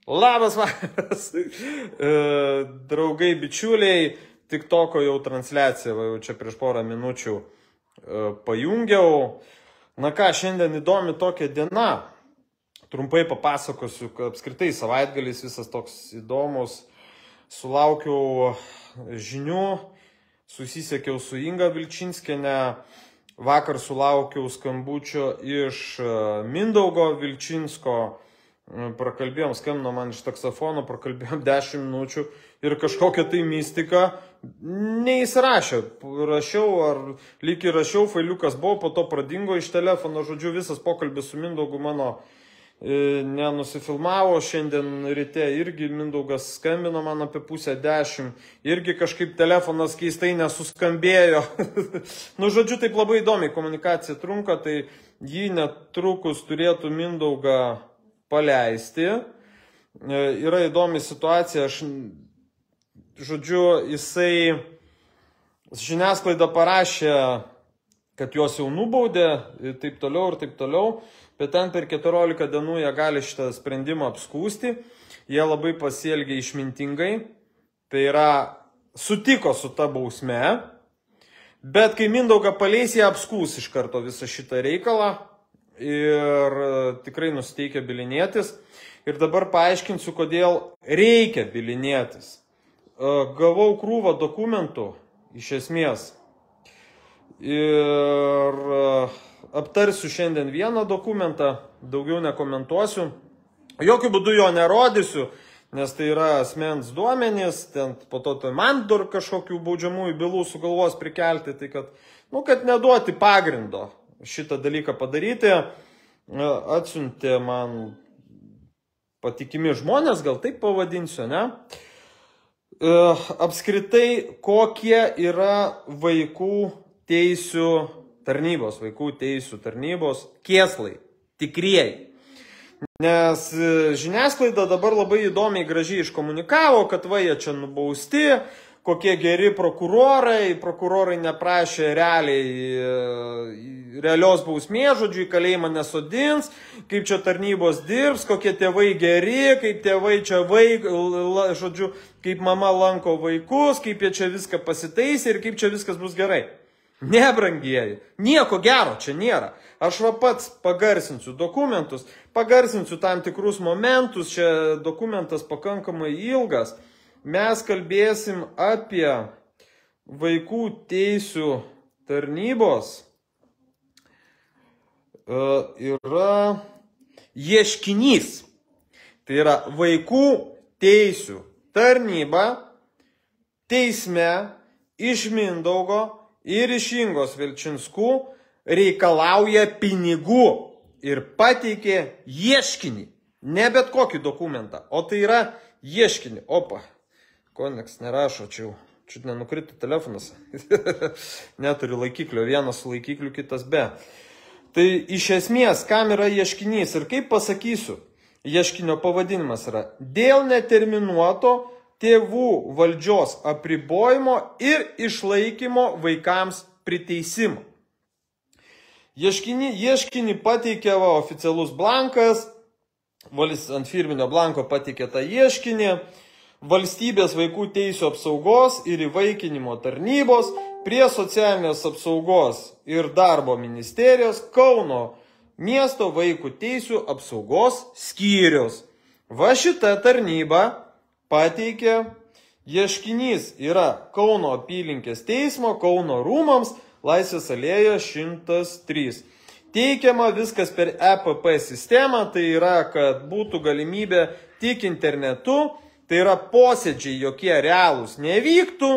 Labas vakaras, draugai, bičiuliai, TikToko jau transliacija, jau čia prieš porą minučių pajungiau. Na ką, šiandien įdomi tokia diena. Trumpai papasakosiu, kad apskritai savaitgalis visas toks įdomus. Sulaukiau žinių, susisiekiau su Inga Vilčinskiene. Vakar sulaukiau skambučio iš Mindaugo Vilčinsko. Prakalbėjom, skambino man iš taksofono, prakalbėjom 10 minučių ir kažkokią tai mistiką neįsirašė. Rašiau, ar lyg ir rašiau, failiukas buvo, po to pradingo iš telefono, žodžiu, visas pokalbis su Mindaugu mano nenusifilmavo. Šiandien ryte irgi Mindaugas skambino man apie 9:30, irgi kažkaip telefonas keistai nesuskambėjo. Nu, žodžiu, taip labai įdomiai komunikacija trunka, tai jį netrukus turėtų Mindaugą paleisti. Yra įdomi situacija, žodžiu, jisai žiniasklaida parašė, kad juos jau nubaudė, taip toliau, bet ten per 14 dienų jie gali šitą sprendimą apskūsti. Jie labai pasielgė išmintingai, tai yra sutiko su ta bausme, bet kai Mindaugą paleis, jie apskūs iš karto visą šitą reikalą ir tikrai nusiteikia bylinėtis. Ir dabar paaiškinsiu, kodėl reikia bylinėtis. Gavau krūvą dokumentų, iš esmės, ir aptarsiu šiandien vieną dokumentą, daugiau nekomentuosiu. Jokių būdų jo nerodysiu, nes tai yra asmens duomenys, ten po to tai man dar kažkokių baudžiamųjų bylų sugalvos prikelti, tai kad neduoti pagrindo šitą dalyką padaryti. Atsiuntė man patikimi žmonės, gal taip pavadinsiu, ne? Apskritai, kokie yra vaikų teisių tarnybos kėslai, tikrieji. Nes žiniasklaida dabar labai įdomiai gražiai iškomunikavo, kad va jie čia nubausti, kokie geri prokurorai neprašė realios bausmės, žodžiu, į kalėjimą nesodins, kaip čia tarnybos dirbs, kokie tėvai geri, kaip tėvai čia žodžiu, kaip mama lanko vaikus, kaip jie čia viską pasitaisė ir kaip čia viskas bus gerai. Ne, brangieji, nieko gero čia nėra. Aš va pats pagarsinsiu dokumentus, pagarsinsiu tam tikrus momentus, čia dokumentas pakankamai ilgas. Mes kalbėsim apie vaikų teisių tarnybos. Yra ieškinys. Tai yra vaikų teisių tarnyba teisme iš Mindaugo ir iš Ingos Vilčinskų reikalauja pinigų ir pateikė ieškinį. Ne bet kokį dokumentą, o tai yra ieškinį. Opa, ko nieks nerašo, čia nenukrito telefonas. Neturiu laikiklio, vienas su laikikliu, kitas be. Tai iš esmės, kam yra ieškinys ir kaip pasakysiu, ieškinio pavadinimas yra dėl neterminuoto tėvų valdžios apribojimo ir išlaikymo vaikams priteisimo. Ieškinį pateikė oficialus blankas, ant firminio blanko pateikė tą ieškinį, Valstybės vaikų teisių apsaugos ir įvaikinimo tarnybos prie socialinės apsaugos ir darbo ministerijos Kauno miesto vaikų teisių apsaugos skyrius. Va šita tarnyba pateikė, ieškinys yra Kauno apylinkės teismo, Kauno rūmams, Laisvės alėja 103. Teikiama viskas per EPP sistemą, tai yra, kad būtų galimybė tik internetu, tai yra posėdžiai jokie realūs nevyktų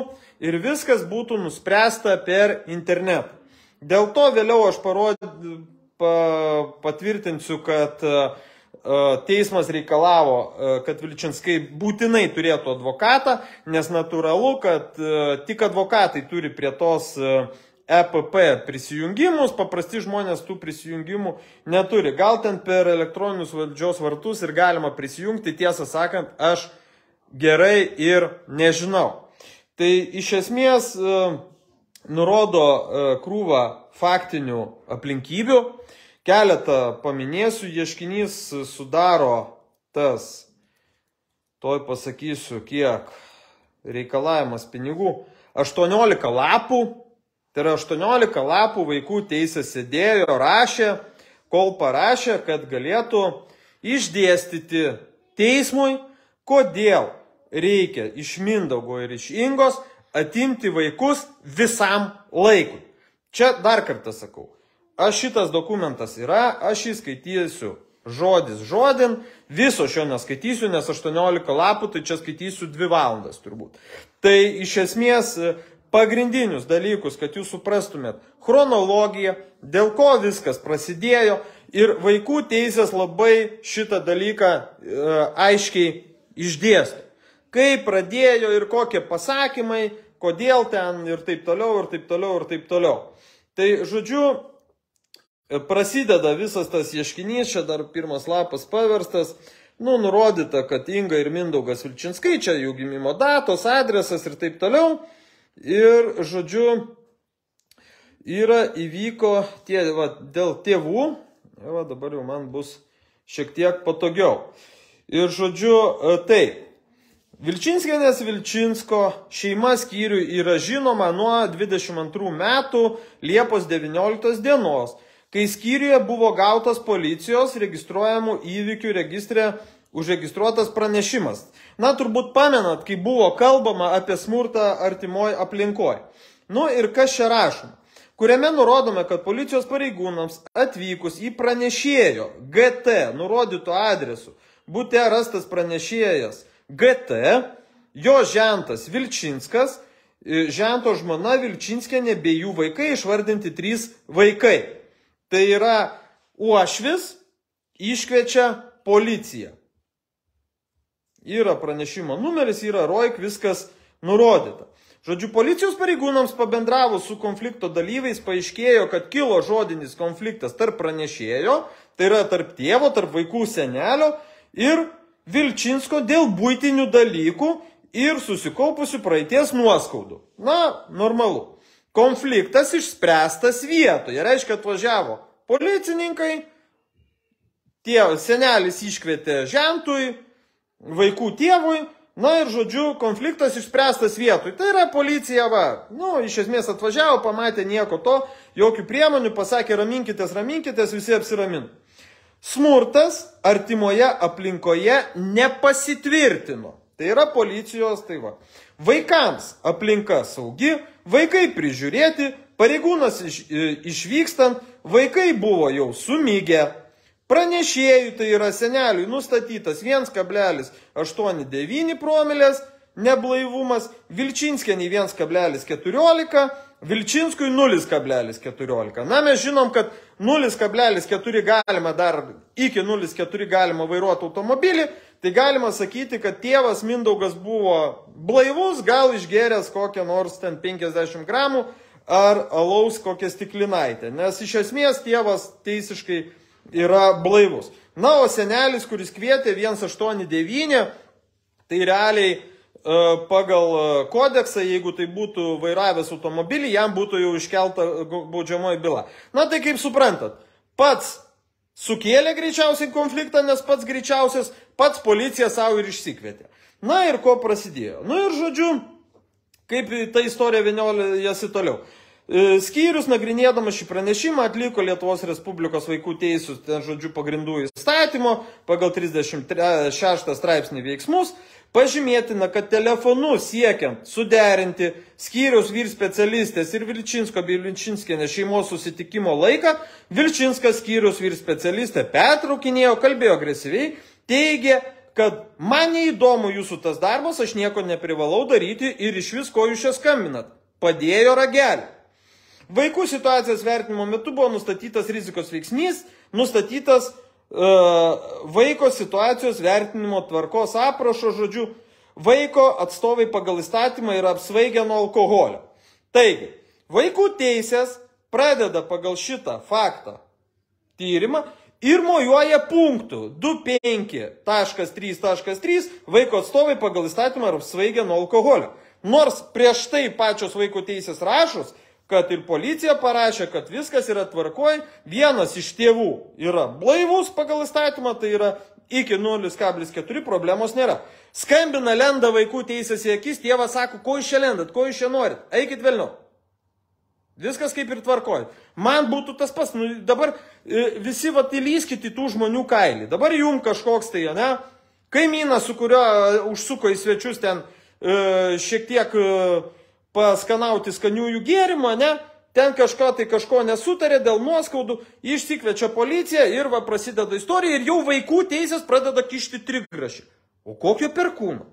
ir viskas būtų nuspręsta per internetą. Dėl to vėliau aš patvirtinsiu, kad teismas reikalavo, kad Vilčinskai būtinai turėtų advokatą, nes natūralu, kad tik advokatai turi prie tos EPP prisijungimus, paprasti žmonės tų prisijungimų neturi. Gal ten per elektroninius valdžios vartus ir galima prisijungti, tiesą sakant, aš gerai ir nežinau. Tai iš esmės nurodo krūvą faktinių aplinkybių. Keletą paminėsiu, ieškinys sudaro tas toj pasakysiu, kiek reikalavimas pinigų. 18 lapų, tai yra 18 lapų vaikų teisės sėdėjo, rašė, kol parašė, kad galėtų išdėstyti teismui, kodėl reikia iš Mindaugo ir iš Ingos atimti vaikus visam laikui. Čia dar kartą sakau, šitas dokumentas yra, aš jį skaitysiu žodis žodin, viso šio neskaitysiu, nes 18 lapų, tai čia skaitysiu 2 valandas turbūt. Tai iš esmės pagrindinius dalykus, kad jūs suprastumėt chronologiją, dėl ko viskas prasidėjo ir vaikų teisės labai šitą dalyką aiškiai išdėsto. Kaip pradėjo ir kokie pasakymai, kodėl ten ir taip toliau, ir taip toliau, ir taip toliau. Tai žodžiu, prasideda visas tas ieškinys, čia dar pirmas lapas paverstas, nurodyta, kad Inga ir Mindaugas Vilčinskai, čia jų gimimo datos, adresas ir taip toliau. Ir, žodžiu, įvyko dėl tėvų, dabar jau man bus šiek tiek patogiau. Ir, žodžiu, taip, Vilčinskienės Vilčinsko šeima skyriui yra žinoma nuo 22 metų Liepos 19 dienos, kai skyriuje buvo gautas policijos registruojamų įvykių registre užregistruotas pranešimas. Na, turbūt pamenat, kai buvo kalbama apie smurtą artimoj aplinkoj. Nu ir kas čia rašoma? Kuriame nurodome, kad policijos pareigūnams atvykus į pranešėjo GT nurodytų adresų bute rastas pranešėjas GT, jo žentas Vilčinskas, žento žmona Vilčinskienė bei jų vaikai išvardinti 3 vaikai. Tai yra uošvis iškviečia policiją. Yra pranešimo numeris, yra ROIK, viskas nurodyta. Žodžiu, policijos pareigūnams pabendravus su konflikto dalyviais paaiškėjo, kad kilo žodinis konfliktas tarp pranešėjo, tai yra tarp tėvo, tarp vaikų senelio ir Vilčinsko dėl buitinių dalykų ir susikaupusių praeities nuoskaudų. Na, normalu. Konfliktas išspręstas vietoje. Reiškia, atvažiavo policininkai, senelis iškvietė žentui, vaikų tėvui, na ir, žodžiu, konfliktas išspręstas vietoj. Tai yra policija, iš esmės atvažiavo, pamatė nieko to, jokių priemonių, pasakė raminkitės, visi apsiramino. Smurtas artimoje aplinkoje nepasitvirtino. Tai yra policijos, tai va. Vaikams aplinka saugi, vaikai prižiūrėti, pareigūnas išvykstant, vaikai buvo jau sumygę. Pranešėjų, tai yra seneliui, nustatytas 1,89 promilės neblaivumas, Vilčinskienį 1,14, Vilčinskui 0,14. Na, mes žinom, kad 0,4 galima dar, iki 0,4 galima vairuoti automobilį, tai galima sakyti, kad tėvas Mindaugas buvo blaivus, gal išgėręs kokią nors ten 50 gramų ar alaus kokią stiklinaitę, nes iš esmės tėvas teisiškai yra blaivus. Na, o senelis, kuris kvietė 189, tai realiai pagal kodeksą, jeigu tai būtų vairavęs automobilį, jam būtų jau iškelta baudžiamoji byla. Na, tai kaip suprantat, pats sukėlė greičiausiai konfliktą, nes pats greičiausias, pats policija savo ir išsikvietė. Na ir ko prasidėjo? Nu ir žodžiu, kaip ta istorija vienuolijasi toliau. Skyrius nagrinėdamas šį pranešimą atliko Lietuvos Respublikos vaikų teisų, ten žodžiu pagrindų įstatymo, pagal 36 straipsnį veiksmus. Pažymėtina, kad telefonu siekiant suderinti skyriaus vyr specialistės ir Vilčinsko bei Vilčinskienės šeimos susitikimo laiką, Vilčinskas skyriaus vyr specialistė pertraukinėjo, kalbėjo agresyviai, teigė, kad man neįdomu jūsų tas darbas, aš nieko neprivalau daryti ir iš vis ko jūs čia skambinat. Padėjo ragelį. Vaikų situacijos vertinimo metu buvo nustatytas rizikos veiksnys, nustatytas vaiko situacijos vertinimo tvarkos aprašo, žodžiu, vaiko atstovai pagal įstatymą yra apsvaigę nuo alkoholio. Taigi, vaikų teisės pradeda pagal šitą faktą tyrimą ir mojuoja punktų 2.5.3.3 vaiko atstovai pagal įstatymą yra apsvaigę nuo alkoholio. Nors prieš tai pačios vaiko teisės rašos, kad ir policija parašė, kad viskas yra tvarkoj, vienas iš tėvų yra blaivus pagal įstatymą, tai yra iki 0,4 problemos nėra. Skambina, lenda vaikų teisės į akis, tėvas sako, ko iš čia lendat, ko iš čia norit, eikit vėliau. Viskas kaip ir tvarkoja. Man būtų tas pas, dabar visi įlyskit į tų žmonių kailį. Dabar jum kažkoks tai, ne, kaimynas, su kurio užsuko į svečius ten šiek tiek paskanauti skaniųjų gėrimą, ne, ten kažko nesutarė dėl nuoskaudų, išsikviečia policiją ir va prasideda istorija ir jau vaikų teisės pradeda kišti trigrašį. O kokio perkūno?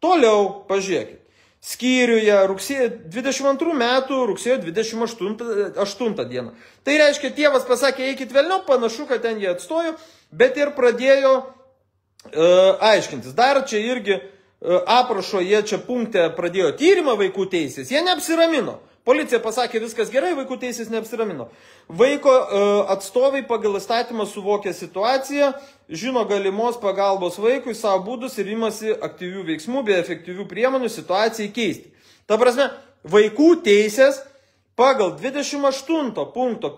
Toliau, pažiūrėkit. Skyriuje rugsėjo 22 metų, rugsėjo 28 dieną. Tai reiškia, tėvas pasakė, eikit vėliau, panašu, kad ten jie atstojo, bet ir pradėjo aiškintis. Dar čia irgi aprašo, jie čia punkte pradėjo tyrimą vaikų teisės, jie neapsiramino. Policija pasakė, viskas gerai, vaikų teisės neapsiramino. Vaiko atstovai pagal įstatymą suvokia situaciją, žino galimos pagalbos vaikui, savo būdus ir imasi aktyvių veiksmų bei efektyvių priemonių situacijai keisti. Ta prasme, vaikų teisės pagal 28 punkto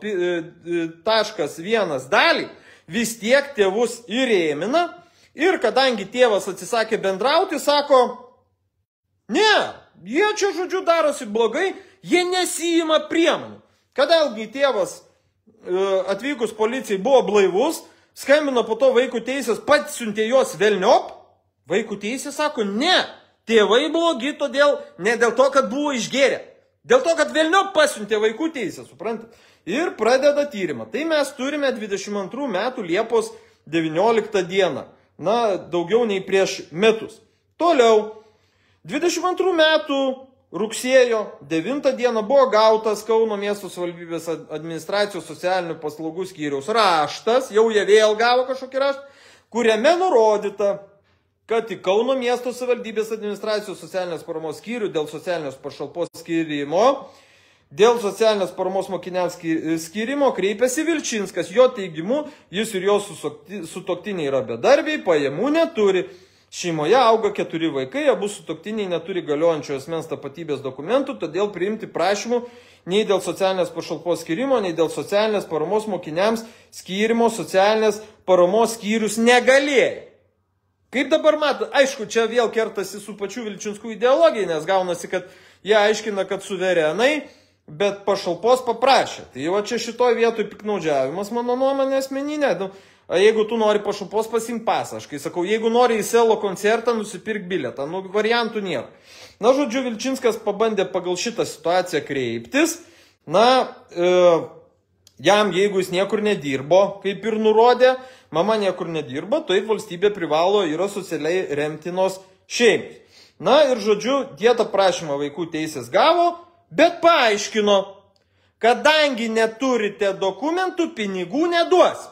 taškas 1 dalį vis tiek tėvus įrėmina ir kadangi tėvas atsisakė bendrauti, sako, ne, jie čia žodžiu darosi blogai, jie nesijima priemonių. Kadangi tėvas atvykus policijai buvo blaivus, skambino po to vaikų teisės, pats siuntė juos velniop, vaikų teisės sako, ne, tėvai blogi todėl, ne dėl to, kad buvo išgėrę, dėl to, kad velniop pasiuntė vaikų teisės, suprantat, ir pradeda tyrimą. Tai mes turime 22 metų Liepos 19 dieną, na, daugiau nei prieš metus. Toliau, 22 metų rugsėjo 9 dieną buvo gautas Kauno miesto savivaldybės administracijos socialinių paslaugų skyriaus raštas, jau jie vėl gavo kažkokį raštą, kuriame nurodyta, kad į Kauno miesto savivaldybės administracijos socialinės paramos skyrių dėl socialinės pašalpos skyrimo, dėl socialinės paramos mokiniams skyrimo kreipėsi Vilčinskas. Jo teigimu, jis ir jo sutuoktiniai yra bedarbiai, pajamų neturi. Šeimoje auga 4 vaikai, abu sutuoktiniai neturi galiojančio asmens tapatybės dokumentų, todėl priimti prašymų nei dėl socialinės pašalpos skyrimo, nei dėl socialinės paramos mokiniams skyrimo socialinės paramos skyrius negalėjo. Kaip dabar matot, aišku, čia vėl kertasi su pačiu Vilčinskų ideologija, nes gaunasi, kad jie aiškina, kad suverenai, bet pašalpos paprašė. Tai jau čia šitoj vietoj piknaudžiavimas, mano nuomonė asmeninė. Jeigu tu nori pašalpos, pasim pasą. Aš kai sakau, jeigu nori į selo koncertą, nusipirk bilietą. Nu, variantų nėra. Na, žodžiu, Vilčinskas pabandė pagal šitą situaciją kreiptis. Na, jam, jeigu jis niekur nedirbo, kaip ir nurodė, mama niekur nedirba, tai valstybė privalo yra socialiai remtinos šeimos. Na, ir žodžiu, jie tą prašymą vaikų teisės gavo, bet paaiškino, kadangi neturite dokumentų, pinigų neduos.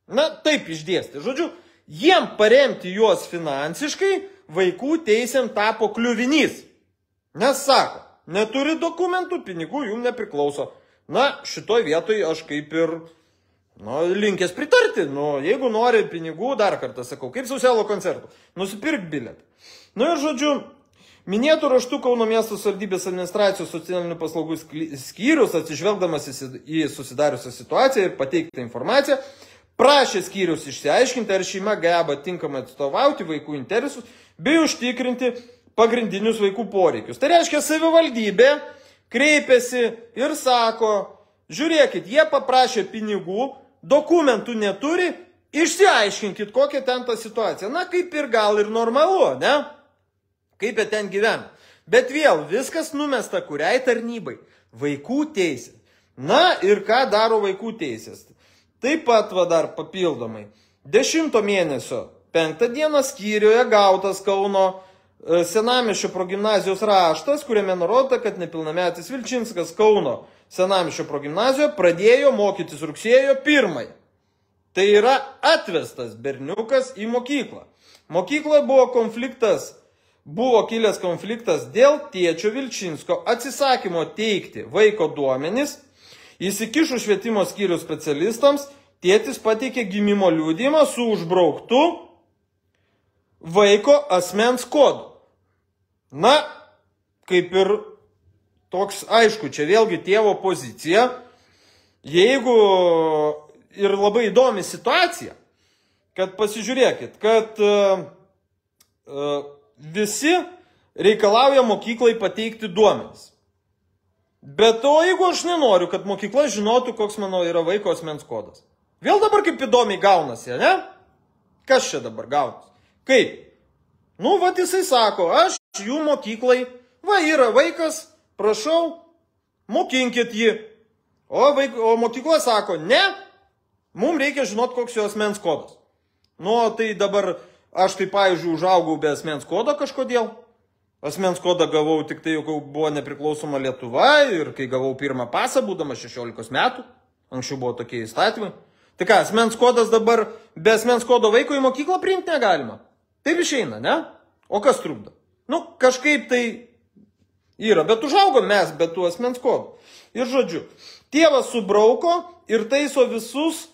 Na, taip išdėstė. Žodžiu, jiem paremti juos finansiškai vaikų teisėm tapo kliuvinys. Nes sako, neturi dokumentų, pinigų jum nepriklauso. Na, šitoj vietoj aš kaip ir linkęs pritarti. Jeigu nori pinigų, dar kartą sakau, kaip su selo koncertu, nusipirk bilietą. Nu ir žodžiu, minėtų raštų Kauno miesto savivaldybės administracijos socialinių paslaugų skyrius, atsižvelgdamas į susidariusią situaciją ir pateiktą informaciją, prašė skyrius išsiaiškinti, ar šeima geba tinkamai atstovauti vaikų interesus bei užtikrinti pagrindinius vaikų poreikius. Tai reiškia, savivaldybė kreipėsi ir sako, žiūrėkit, jie paprašė pinigų, dokumentų neturi, išsiaiškinkit, kokia ten ta situacija. Na, kaip ir gal ir normalu, ne? Kaip jie ten gyvena. Bet vėl, viskas numesta kuriai tarnybai? Vaikų teisė. Na, ir ką daro vaikų teisės? Taip pat dar papildomai. 10 mėnesio 5 dieną skyriuje gautas Kauno Senamiesčio progimnazijos raštas, kuriame nurodyta, kad nepilnametis Vilčinskas Kauno Senamiesčio progimnazijoje pradėjo mokytis rugsėjo 1. Tai yra atvestas berniukas į mokyklą. Mokykloje buvo kilęs konfliktas dėl tėčio Vilčinsko atsisakymo teikti vaiko duomenis. Įsikišus švietimo skyrių specialistams, tėtis pateikė gimimo liudijimą su užbrauktu vaiko asmens kodu. Na, kaip ir toks, aišku, čia vėlgi tėvo pozicija. Jeigu ir labai įdomi situacija, kad pasižiūrėkit, kad visi reikalauja mokyklai pateikti duomenis. Bet to, jeigu aš nenoriu, kad mokykla žinotų, koks mano yra vaiko asmens kodas. Vėl dabar kaip įdomiai gaunasi, ne? Kas čia dabar gaunasi? Kaip? Nu, vat jisai sako, aš jų mokyklai, va yra vaikas, prašau, mokinkit jį. O mokykla sako, ne, mums reikia žinot, koks jo asmens kodas. Nu, tai dabar aš tai, pavyzdžiui, užaugau be asmens kodo kažkodėl. Asmens kodą gavau tik tai, jau buvo nepriklausoma Lietuva ir kai gavau pirmą pasą, būdamas 16 metų. Anksčiau buvo tokie įstatymai. Tai ką, asmens kodas dabar be asmens kodo vaiko į mokyklą priimti negalima. Taip išeina, ne? O kas trukdo? Nu, kažkaip tai yra, bet užaugom mes be tų asmens kodų. Ir žodžiu, tėvas subrauko ir taiso visus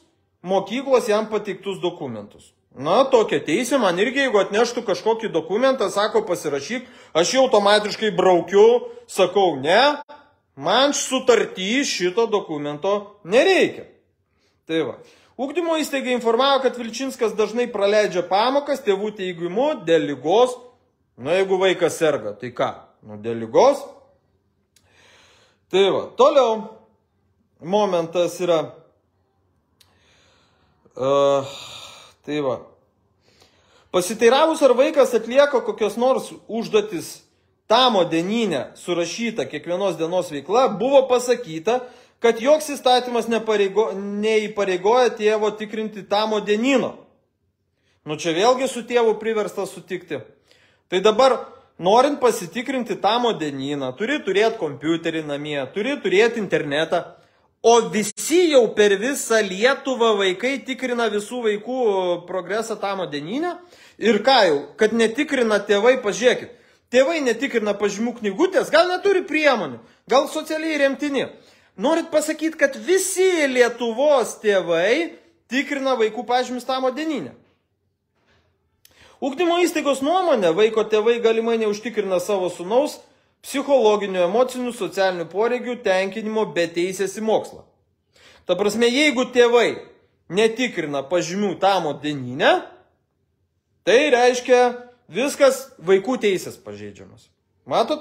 mokyklos jam pateiktus dokumentus. Na, tokia teisė man irgi, jeigu atneštų kažkokį dokumentą, sako pasirašyk, aš jau automatiškai braukiu, sakau, ne, man sutarty šito dokumento nereikia. Tai va. Ugdymo įstaiga informavo, kad Vilčinskas dažnai praleidžia pamokas tėvų teigimu dėl ligos. Na, jeigu vaikas serga, tai ką? Nu, dėl ligos. Tai va, toliau momentas yra. Tai va. Pasiteiravus, ar vaikas atlieka kokios nors užduotis tamo dieninę surašyta kiekvienos dienos veikla, buvo pasakyta, kad joks įstatymas neįpareigoja tėvo tikrinti tamo dienino. Nu čia vėlgi su tėvu priversta sutikti. Tai dabar, norint pasitikrinti tamo dieniną, turi turėti kompiuterį namie, turi turėti internetą. O visi jau per visą Lietuvą vaikai tikrina visų vaikų progresą tamo dieninę. Ir ką jau, kad netikrina tėvai, pažiūrėkit. Tėvai netikrina pažymų knygutės, gal neturi priemonių, gal socialiai remtini. Norit pasakyti, kad visi Lietuvos tėvai tikrina vaikų pažymius tamo dieninę. Ugdymo įstaigos nuomonė, vaiko tėvai galimai neužtikrina savo sūnaus psichologinių, emocinių, socialinių poreikių tenkinimo be teisės į mokslą. Ta prasme, jeigu tėvai netikrina pažymių tamo dieninę, tai reiškia viskas vaikų teisės pažeidžiamas. Matot,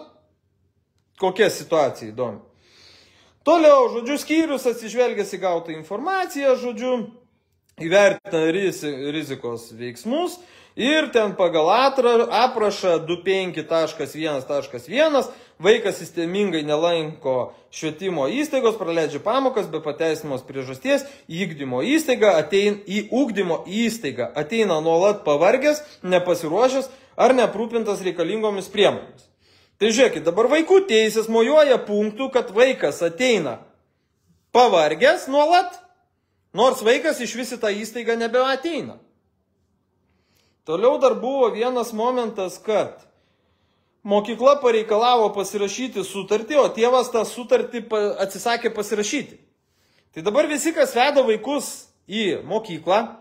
kokia situacija įdomi. Toliau, žodžiu, skyrius atsižvelgęs į gautą informaciją, žodžiu, įvertina rizikos veiksmus ir ten pagal aprašą 25.1.1 vaikas sistemingai nelanko švietimo įstaigos, praleidžia pamokas be pateisinamos priežasties, į ugdymo įstaigą ateina nuolat pavargęs, nepasiruošęs ar neaprūpintas reikalingomis priemonėmis. Tai žiūrėkit, dabar vaikų teisės mojuoja punktų, kad vaikas ateina pavargęs nuolat, nors vaikas iš vis į tą įstaigą nebeateina. Toliau dar buvo vienas momentas, kad mokykla pareikalavo pasirašyti sutartį, o tėvas tą sutartį atsisakė pasirašyti. Tai dabar visi, kas veda vaikus į mokyklą,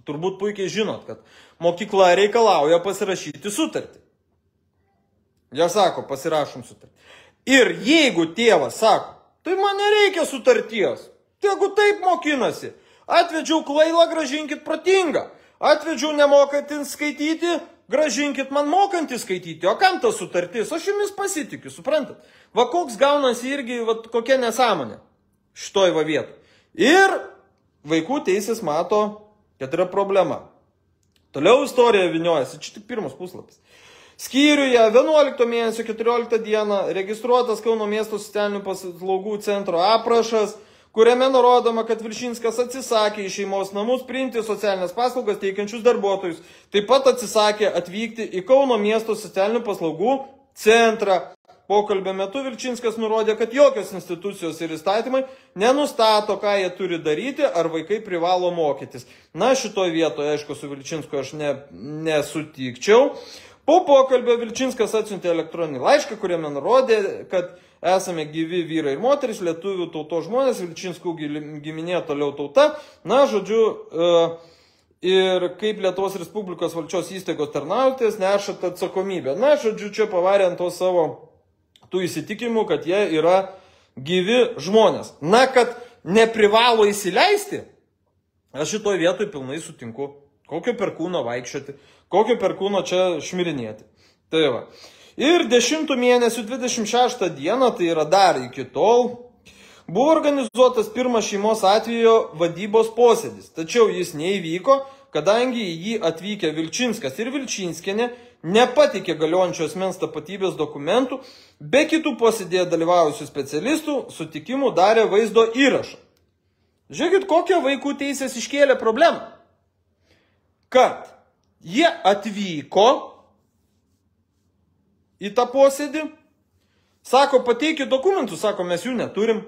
turbūt puikiai žinot, kad mokykla reikalauja pasirašyti sutartį. Jie sako, pasirašom sutartį. Ir jeigu tėvas sako, tai man nereikia sutarties, tegu taip mokinasi, atvedžiau kvailą, gražinkit protingą. Atvedžiau nemokantį skaityti, gražinkit man mokantį skaityti. O kam ta sutartis? Aš jumis pasitikiu, suprantat? Va koks gaunasi irgi, va kokia nesąmonė šitoj va vietu. Ir vaikų teisės mato, kad yra problema. Toliau istorija vyniojasi, čia tik pirmas puslapis. Skyriuje 11 mėnesio 14 dieną registruotas Kauno miesto socialinių paslaugų centro aprašas, kuriame nurodoma, kad Vilčinskas atsisakė į šeimos namus priimti socialinės paslaugas teikiančius darbuotojus. Taip pat atsisakė atvykti į Kauno miesto socialinių paslaugų centrą. Pokalbio metu Vilčinskas nurodė, kad jokios institucijos ir įstatymai nenustato, ką jie turi daryti, ar vaikai privalo mokytis. Na, šitoje vietoje, aišku, su Vilčinsku aš nesutikčiau. Po pokalbio Vilčinskas atsiuntė elektroninį laišką, kuriame nurodė, kad esame gyvi vyrai ir moteris, lietuvių tautos žmonės, Vilčinskų giminė toliau tauta. Na, žodžiu, ir kaip Lietuvos Respublikos valdžios įstaigos tarnautojas nešate atsakomybę. Na, žodžiu, čia pavarė ant to savo tų įsitikimų, kad jie yra gyvi žmonės. Na, kad neprivalo įsileisti, aš šitoj vietoj pilnai sutinku. kokio perkūno vaikščioti, kokio perkūno čia šmirinėti. Tai va. Ir 10 mėnesių 26 dieną, tai yra dar iki tol, buvo organizuotas pirmas šeimos atvejo vadybos posėdis. Tačiau jis neįvyko, kadangi į jį atvykę Vilčinskas ir Vilčinskienė nepateikė galiojančios asmens tapatybės dokumentų, be kitų posėdėje dalyvavusių specialistų sutikimų darė vaizdo įrašą. Žiūrėkit, kokią vaikų teisės iškėlė problemą. Kad jie atvyko į tą posėdį, sako, pateikit dokumentų, sako, mes jų neturim.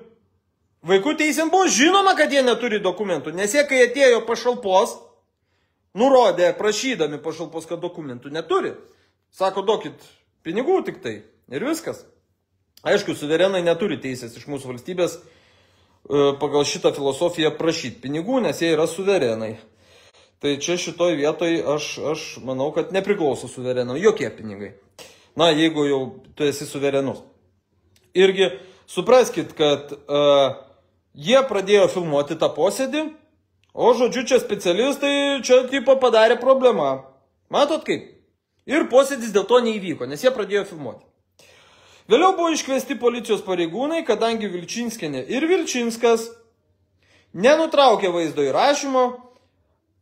Vaikų teisėm buvo žinoma, kad jie neturi dokumentų, nes jie, kai atėjo pašalpos, nurodė, prašydami pašalpos, kad dokumentų neturi. Sako, duokit pinigų tik tai ir viskas. Aišku, suverenai neturi teisės iš mūsų valstybės pagal šitą filosofiją prašyti pinigų, nes jie yra suverenai. Tai čia šitoj vietoj aš manau, kad nepriklauso suverenam jokie pinigai. Na, jeigu jau tu esi suverenus. Irgi supraskit, kad jie pradėjo filmuoti tą posėdį, o žodžiu, čia specialistai čia tipo padarė problemą. Matot kaip? Ir posėdis dėl to neįvyko, nes jie pradėjo filmuoti. Vėliau buvo iškviesti policijos pareigūnai, kadangi Vilčinskienė ir Vilčinskas nenutraukė vaizdo įrašymo,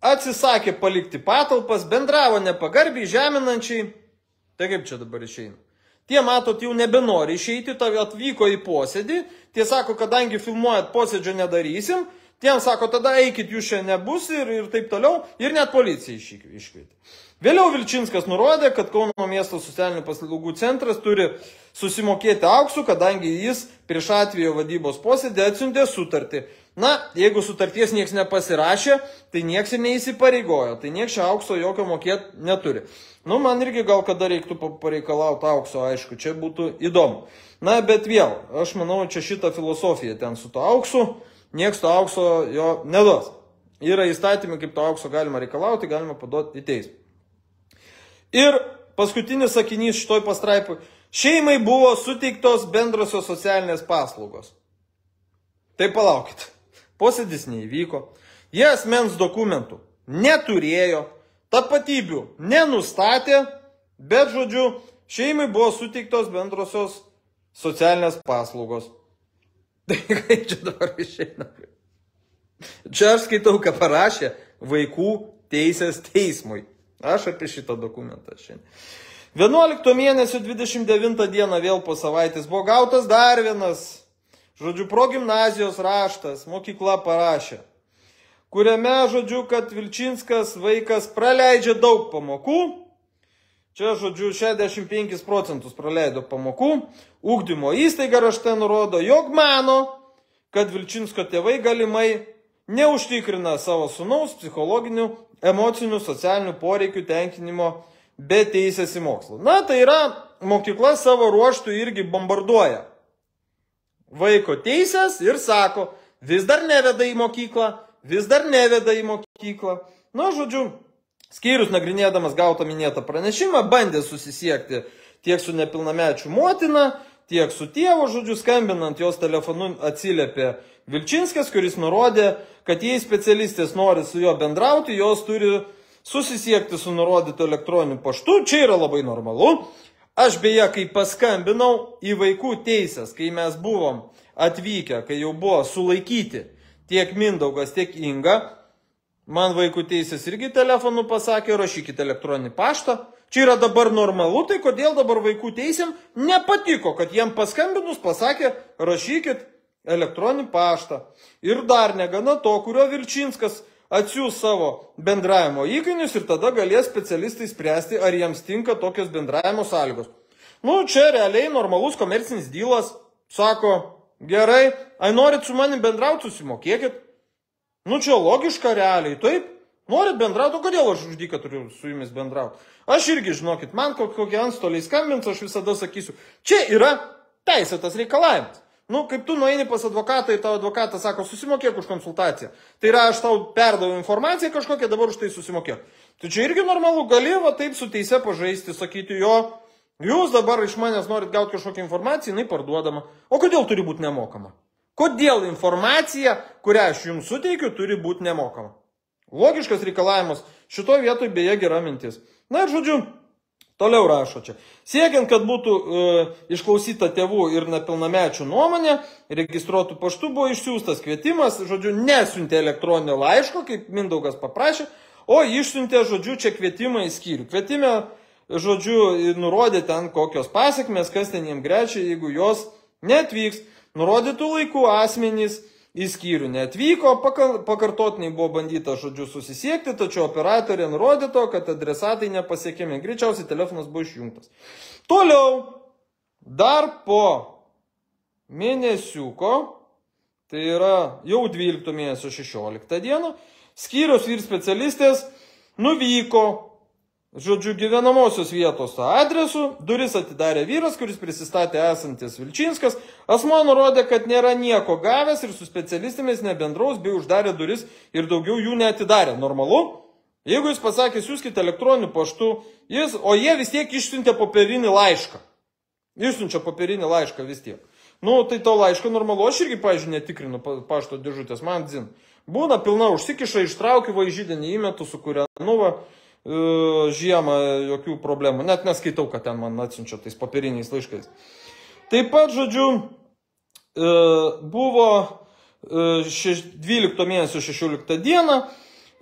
atsisakė palikti patalpas, bendravo nepagarbiai, žeminančiai. Tai kaip čia dabar išeina? Tie, matot, jau nebenori išeiti, atvyko į posėdį, tie sako, kadangi filmuojat posėdžio nedarysim, tiem sako, tada eikit, jūs čia nebus ir taip toliau, ir net policija iškvietė. Vėliau Vilčinskas nurodė, kad Kauno miesto socialinių paslaugų centras turi susimokėti auksu, kadangi jis prieš atvejo vadybos posėdį atsiuntė sutartį. Na, jeigu sutarties nieks nepasirašė, tai nieks ir neįsipareigojo, tai nieks čia aukso jokio mokėti neturi. Nu, man irgi gal kada reiktų pareikalauti aukso, aišku, čia būtų įdomu. Na, bet vėl, aš manau, čia šitą filosofiją ten su to auksu, nieks to aukso jo neduos. Yra įstatymai, kaip to aukso galima reikalauti, galima paduoti į teismą. Ir paskutinis sakinys šitoj pastraipui. Šeimai buvo suteiktos bendrosios socialinės paslaugos. Tai palaukit. Posėdis neįvyko. Jie asmens dokumentų neturėjo, tapatybių nenustatė, bet, žodžiu, šeimai buvo suteiktos bendrosios socialinės paslaugos. Tai kaip čia dabar išeina? Čia aš skaitau, ką parašė Vaikų teisės teismui. Aš apie šitą dokumentą šiandien. 11 mėnesio 29 dieną vėl po savaitės buvo gautas dar vienas, žodžiu, progimnazijos raštas, mokykla parašė, kuriame, žodžiu, kad Vilčinskas vaikas praleidžia daug pamokų, čia, žodžiu, 65% praleido pamokų, ugdymo įstaiga rašte nurodo, jog mano, kad Vilčinsko tėvai galimai neužtikrina savo sūnaus psichologinių, emocinių, socialinių poreikių tenkinimo be teisės į mokslą. Na, tai yra, mokykla savo ruoštų irgi bombarduoja vaiko teisės ir sako, vis dar neveda į mokyklą, vis dar neveda į mokyklą. Na, žodžiu, skyrius nagrinėdamas gautą minėtą pranešimą, bandė susisiekti tiek su nepilnamečių motina, tiek su tėvu, žodžiu, skambinant jos telefonu atsiliepė Vilčinskas, kuris nurodė, kad jei specialistės nori su juo bendrauti, jos turi susisiekti su nurodytu elektroniniu paštu. Čia yra labai normalu. Aš beje, kai paskambinau į Vaikų teisės, kai mes buvom atvykę, kai jau buvo sulaikyti tiek Mindaugas, tiek Inga, man Vaikų teisės irgi telefonu pasakė, rašykite elektroninį paštą. Čia yra dabar normalu, tai kodėl dabar Vaikų teisėm nepatiko, kad jiem paskambinus pasakė, rašykit elektroninį paštą. Ir dar negana to, kurio Vilčinskas atsiūs savo bendravimo įkainius ir tada galės specialistai spręsti, ar jiems tinka tokios bendravimo sąlygos. Nu, čia realiai normalus komercinis dylas. Sako, gerai, ai norit su manim bendrauti, susimokėkit. Nu, čia logiška realiai, taip. Norit bendrauti, o kodėl aš už dyką turiu su jumis bendrauti? Aš irgi, žinokit, man kokie antstoliai skambins, aš visada sakysiu, čia yra teisėtas reikalavimas. Nu, kaip tu nueini pas advokatą ir tavo advokatas sako, susimokėk už konsultaciją. Tai yra, aš tau perdaviau informaciją kažkokią, dabar už tai susimokėk. Tai čia irgi normalu, gali va taip su teise pažaisti, sakyti, jo, jūs dabar iš manęs norit gauti kažkokią informaciją, jinai parduodama. O kodėl turi būti nemokama? Kodėl informacija, kurią aš jums suteikiu, turi būti nemokama? Logiškas reikalavimas Šitoje vietoje beje gera mintis. Na ir žodžiu, toliau rašo čia. Siekiant, kad būtų išklausyta tėvų ir nepilnamečių nuomonė, registruotų paštu buvo išsiųstas kvietimas, žodžiu, nesiuntė elektroninio laiško, kaip Mindaugas paprašė, o išsiuntė, žodžiu, čia kvietimą į skyrių. Kvietime, žodžiu, nurodė ten kokios pasiekmės, kas ten jiem grečia, jeigu jos neatvyks. Nurodytų laikų asmenys į skyrių neatvyko, pakartotinai buvo bandyta, žodžiu, susisiekti, tačiau operatorė nurodyto, kad adresatai nepasiekėmi. Greičiausiai telefonas buvo išjungtas. Toliau, dar po mėnesiuko, tai yra jau 12 mėnesio 16 dieną, skyriaus vyr specialistės nuvyko, žodžiu, gyvenamosios vietos adresu, duris atidarė vyras, kuris prisistatė esantis Vilčinskas, asmuo nurodė, kad nėra nieko gavęs ir su specialistėmis nebendraus, bei uždarė duris ir daugiau jų neatidarė. Normalu? Jeigu jis pasakė, siūskite elektroniniu paštu, o jie vis tiek išsiuntė popierinį laišką. Išsiunčia popierinį laišką vis tiek. Nu, tai to laiško normalu, aš irgi, pavyzdžiui, netikrinu pašto dėžutės, man dzin. Būna pilna, užsikiša, ištraukiu židinį, įmetu, sukuria, žiemą jokių problemų. Net neskaitau, kad ten man atsiunčia tais popieriniais laiškais. Taip pat, žodžiu, buvo 12 mėnesio 16 dieną,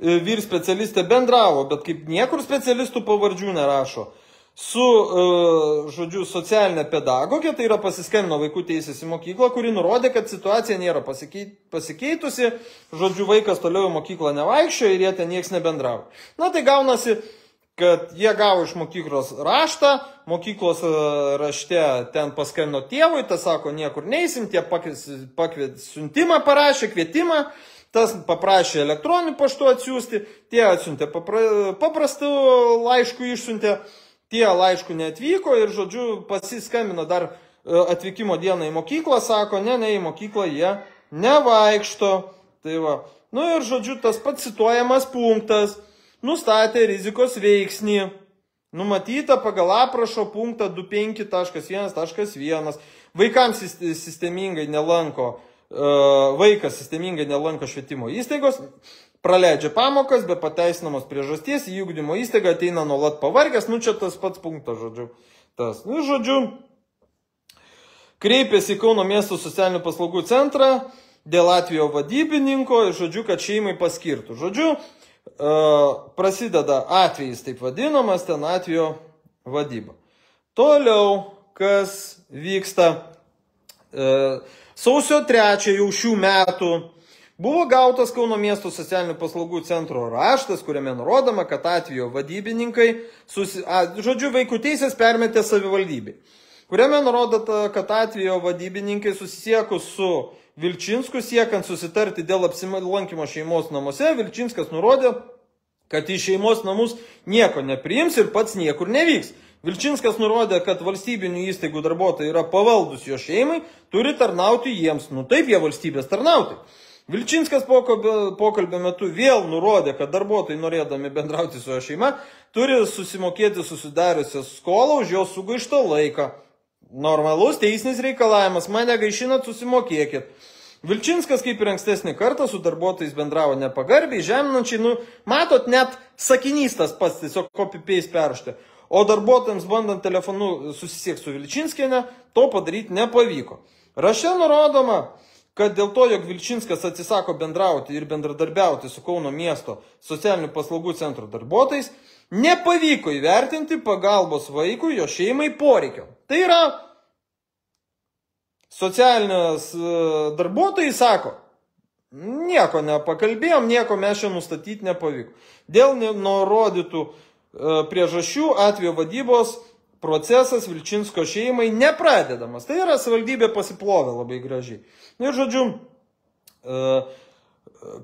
vyr specialistė bendravo, bet kaip niekur specialistų pavardžių nerašo, su, žodžiu, socialinė pedagogė, tai yra pasiskambino vaikų teisės į mokyklą, kuri nurodė, kad situacija nėra pasikeitusi, žodžiu, vaikas toliau į mokyklą nevaikščio ir jie ten nieks nebendravo. Na tai gaunasi, kad jie gavo iš mokyklos raštą, mokyklos rašte ten paskambino tėvui, tas sako, niekur neisim, tie siuntimą parašė, kvietimą, tas paprašė elektroniniu paštu atsiųsti, tie atsiuntė paprastų laiškų išsiuntė, tie laiškų neatvyko ir, žodžiu, pasiskambino dar atvykimo dieną į mokyklą, sako, ne, į mokyklą jie nevaikšto. Tai va. Nu ir, žodžiu, tas pats cituojamas punktas nustatė rizikos veiksnį, numatyta pagal aprašo punktą 25.1.1. Vaikas sistemingai nelanko švietimo įstaigos, praleidžia pamokas, be pateisinamos priežasties, į ugdymo įstaigą ateina nuolat pavargęs, nu čia tas pats punktas, žodžiu. Žodžiu, kreipėsi į Kauno miesto socialinių paslaugų centrą dėl atvejo vadybininko, žodžiu, kad šeimai paskirtų. Žodžiu, prasideda atvejis, taip vadinamas, ten atvejo vadyba. Toliau, kas vyksta, sausio 3 jau šių metų, buvo gautas Kauno miesto socialinių paslaugų centro raštas, kuriame nurodoma, kad atvejo vadybininkai, žodžiu, vaikų teisės permetė savivaldybei, kuriame nurodota, kad atvejo vadybininkai susisiekus su Vilčinsku siekiant susitarti dėl apsilankymo šeimos namuose, Vilčinskas nurodė, kad į šeimos namus nieko nepriims ir pats niekur nevyks. Vilčinskas nurodė, kad valstybinių įstaigų darbuotojai yra pavaldus jo šeimai, turi tarnauti jiems. Nu taip, jie valstybės tarnautai. Vilčinskas pokalbio metu vėl nurodė, kad darbuotojai norėdami bendrauti su jo šeima, turi susimokėti susidariusią skolą už jo sugaištą laiką. Normalus teisinis reikalavimas, mane gaišinat, susimokėkit. Vilčinskas, kaip ir ankstesnį kartą, su darbuotojais bendravo nepagarbiai, žeminančiai, matot, net sakinys tas pats, tiesiog copy-paste perraštė. O darbuotojams bandant telefonu susisiekti su Vilčinskiene, to padaryti nepavyko. Rašte nurodoma, kad dėl to, jog Vilčinskas atsisako bendrauti ir bendradarbiauti su Kauno miesto socialinių paslaugų centro darbuotojais, nepavyko įvertinti pagalbos vaikui jo šeimai poreikio. Tai yra, socialinės darbuotojai sako, nieko nepakalbėjom, nieko mes čia nustatyti nepavyko. Dėl nurodytų priežasčių atvejo vadybos procesas Vilčinsko šeimai nepradedamas. Tai yra, savivaldybė pasiplovė labai gražiai. Ir žodžiu,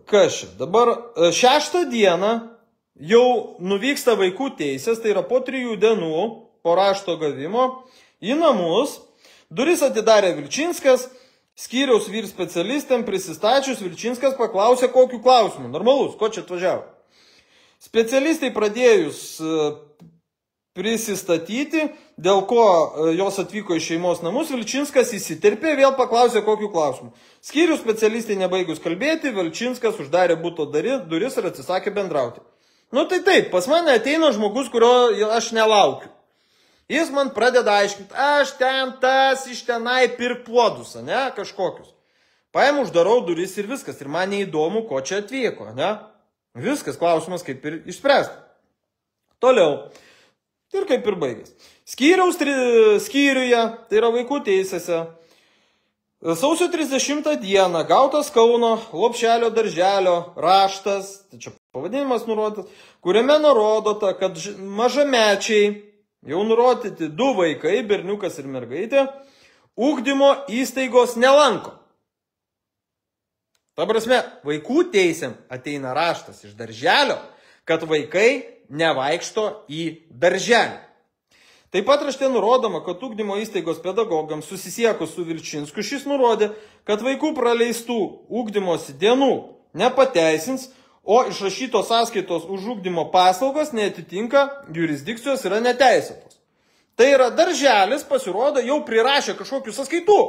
kas čia? Dabar 6 dieną jau nuvyksta vaikų teisės, tai yra po 3 dienų po rašto gavimo į namus. Duris atidarė Vilčinskas, skyriaus vyr specialistėm prisistačius, Vilčinskas paklausė, kokiu klausimu. Normalus, ko čia atvažiavo? Specialistai pradėjus prisistatyti, dėl ko jos atvyko į šeimos namus, Vilčinskas įsiterpė, vėl paklausė, kokiu klausimu. Skyriaus specialistai nebaigus kalbėti, Vilčinskas uždarė buto duris ir atsisakė bendrauti. Nu tai taip, pas mane ateina žmogus, kurio aš nelaukiu. Jis man pradeda aiškinti, aš ten tas iš tenai pirk puodus, ne, kažkokius. Paėmu, uždarau duris ir viskas. Ir man neįdomu, ko čia atvyko, ne? Viskas, klausimas kaip ir išspręsti. Toliau. Ir kaip ir baigęs. Skyriuje, tai yra vaikų teisėse. Sausio 30 dieną gautas Kauno Lopšelio darželio raštas, tai čia pavadinimas nurodytas, kuriame nurodota, kad mažamečiai, jau nurodyti 2 vaikai, berniukas ir mergaitė, ugdymo įstaigos nelanko. Ta prasme, vaikų teisėm ateina raštas iš darželio, kad vaikai nevaikšto į darželį. Taip pat rašte nurodoma, kad ugdymo įstaigos pedagogams susisiekus su Vilčinsku šis nurodė, kad vaikų praleistų ugdymosi dienų nepateisins, o išrašytos sąskaitos už ugdymo paslaugas neatitinka jurisdikcijos yra neteisėtos. Tai yra darželis, pasirodo, jau prirašė kažkokių sąskaitų.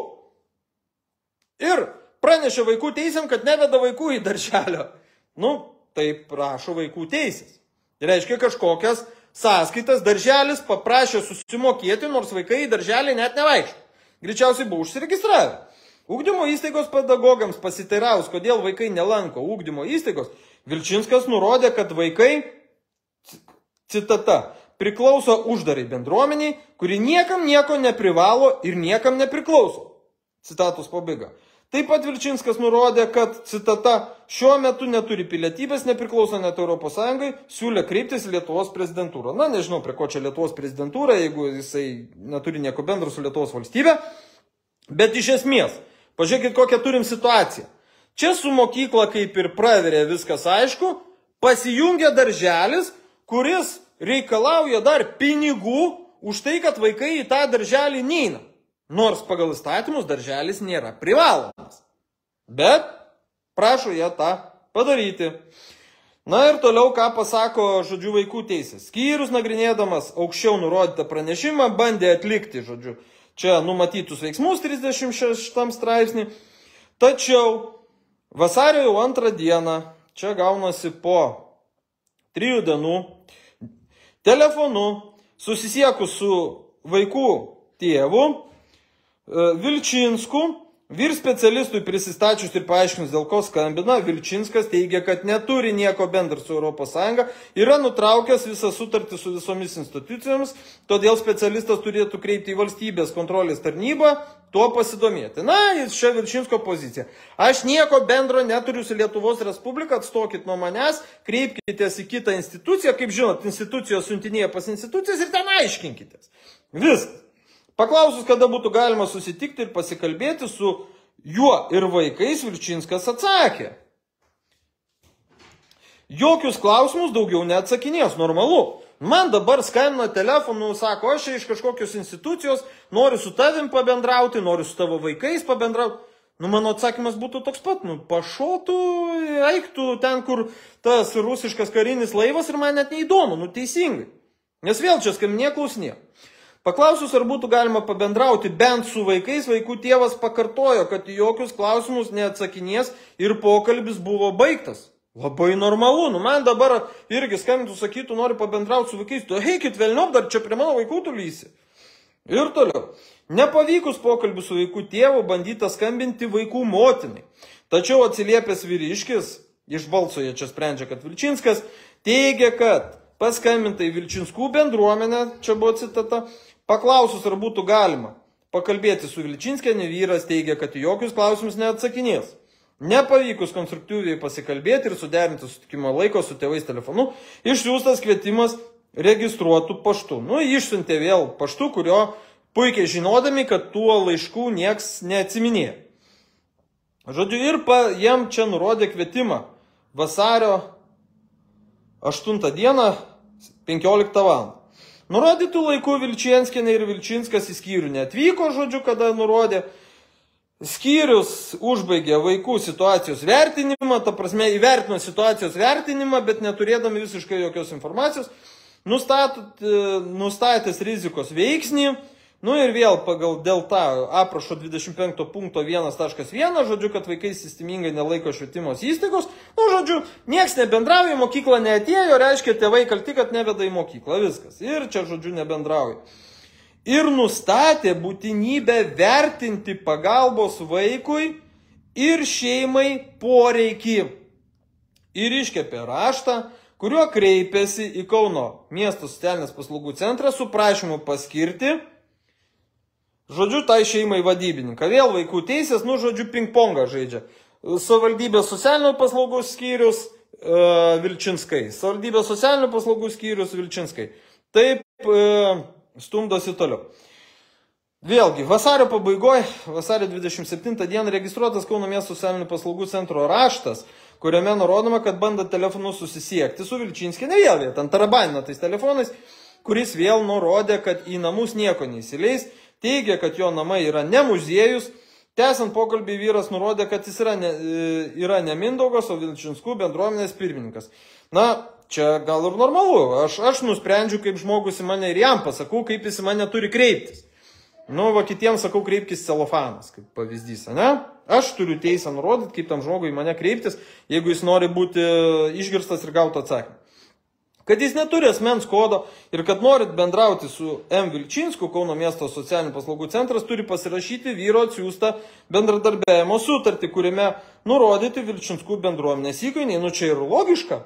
Ir pranešė vaikų teisėm, kad neveda vaikų į darželio. Nu, taip prašo vaikų teisės. Reiškia kažkokias sąskaitas darželis paprašė susimokėti, nors vaikai į darželį net nevaikšto. Greičiausiai buvo užsiregistravę. Ugdymo įstaigos pedagogams pasiteiraus, kodėl vaikai nelanko ugdymo įstaigos, Vilčinskas nurodė, kad vaikai, citata, priklauso uždarai bendruomeniai, kuri niekam nieko neprivalo ir niekam nepriklauso. Citatos pabaiga. Taip pat Vilčinskas nurodė, kad, citata, šiuo metu neturi pilietybės, nepriklauso net Europos Sąjungai, siūlė kreiptis į Lietuvos prezidentūrą. Na, nežinau, prie ko čia Lietuvos prezidentūra, jeigu jisai neturi nieko bendro su Lietuvos valstybė. Bet iš esmės, pažiūrėkit, kokią turim situaciją. Čia su mokykla kaip ir praverė viskas aišku, pasijungia darželis, kuris reikalauja dar pinigų už tai, kad vaikai į tą darželį neina. Nors pagal įstatymus darželis nėra privalomas. Bet prašo jie tą padaryti. Na ir toliau, ką pasako, žodžiu, vaikų teisės. Skyrius nagrinėdamas aukščiau nurodytą pranešimą bandė atlikti, žodžiu, čia numatytus veiksmus 36 straipsnį. Tačiau vasario jau 2 dieną, čia gaunasi po 3 dienų, telefonu susisiekus su vaikų tėvu, Vilčinsku, vyr specialistui prisistačius ir paaiškinus, dėl ko skambina, Vilčinskas teigia, kad neturi nieko bendro su Europos Sąjunga, yra nutraukęs visą sutartį su visomis institucijomis, todėl specialistas turėtų kreipti į valstybės kontrolės tarnybą, tuo pasidomėti. Na, čia Vilčinsko pozicija. Aš nieko bendro neturiu su Lietuvos Respublika, atstokit nuo manęs, kreipkitės į kitą instituciją, kaip žinot, institucijos siuntinėja pas institucijas ir ten aiškinkitės. Viskas. Paklausus, kada būtų galima susitikti ir pasikalbėti su juo ir vaikais, Vilčinskas atsakė. Jokius klausimus daugiau neatsakinės, normalu. Man dabar skambina telefonu, sako, aš iš kažkokios institucijos, noriu su tavim pabendrauti, noriu su tavo vaikais pabendrauti. Nu, mano atsakymas būtų toks pat, pašotų, eiktų ten, kur tas rusiškas karinis laivas ir man net neįdomu, teisingai. Nes vėl čia skambinė klausinė. Paklausus, ar būtų galima pabendrauti bent su vaikais, vaikų tėvas pakartojo, kad jokius klausimus neatsakinės ir pokalbis buvo baigtas. Labai normalu, man dabar irgi skambintų, sakytų, nori pabendrauti su vaikais, tu eikit velniop, dar čia prie mano vaikų tu lysi. Ir toliau. Nepavykus pokalbį su vaikų tėvu, bandyta skambinti vaikų motinai. Tačiau atsiliepęs vyriškis, iš balso jie čia sprendžia, kad Vilčinskas, teigia, kad paskambinta į Vilčinskų bendruomenę, čia buvo citata, paklausus, ar būtų galima pakalbėti su Vilčinskiene, vyras teigia, kad jokius klausimus neatsakinės. Nepavykus konstruktyviai pasikalbėti ir suderinti sutikimo laiko su tėvais telefonu, išsiųstas kvietimas registruotų paštu. Išsiuntė vėl paštu, kurio puikiai žinodami, kad tuo laiškų nieks neatsiminėjo. Žodžiu, ir jam čia nurodė kvietimą vasario 8 dieną 15 val. Nurodytų laikų Vilčienskienė ir Vilčinskas į skyrių neatvyko, žodžiu, kada nurodė. Skyrius užbaigė vaikų situacijos vertinimą, ta prasme įvertino situacijos vertinimą, bet neturėdami visiškai jokios informacijos, nustatęs rizikos veiksnį, Nu ir vėl pagal dėl tą aprašo 25.1.1, žodžiu, kad vaikai sistemingai nelaiko švietimos įstaigos, nu, žodžiu, nieks nebendrauja, į mokyklą neatėjo, reiškia, tėvai kalti, kad neveda į mokyklą, viskas. Ir čia, žodžiu, nebendrauja. Ir nustatė būtinybę vertinti pagalbos vaikui ir šeimai poreikį. Ir iškepė raštą, kuriuo kreipėsi į Kauno miesto socialinės paslaugų centrą su prašymu paskirti, žodžiu, tai šeimai vadybininką. Vėl vaikų teisės, nu, žodžiu, ping-pongą žaidžia. Savivaldybės socialinių paslaugų skyrius Vilčinskai. Savivaldybės socialinių paslaugų skyrius Vilčinskai. Taip stumdosi toliau. Vėlgi, vasario pabaigoje, vasario 27 dieną registruotas Kauno miesto socialinių paslaugų centro raštas, kuriame nurodoma, kad bando telefonu susisiekti su Vilčinskiene, vėl jie ten tarabanino tais telefonais, kuris vėl nurodė, kad į namus nieko neįsileis, teigia, kad jo namai yra ne muziejus. Tęsiant pokalbį, vyras nurodė, kad jis yra ne Mindaugas, o Vilčinskų bendruomenės pirmininkas. Na, čia gal ir normalu. Aš nusprendžiu, kaip žmogus į mane ir jam pasakau, kaip jis į mane turi kreiptis. Nu, va, kitiems sakau, kreipkis celofanas, kaip pavyzdys, ne? Aš turiu teisę nurodyti, kaip tam žmogui į mane kreiptis, jeigu jis nori būti išgirstas ir gauti atsakymą. Kad jis neturi asmens kodo ir kad norit bendrauti su M. Vilčinsku, Kauno miesto socialinių paslaugų centras turi pasirašyti vyro atsiųstą bendradarbiavimo sutartį, kuriame nurodyti Vilčinskų bendruomenės įkainiai. Nu, čia yra logiška.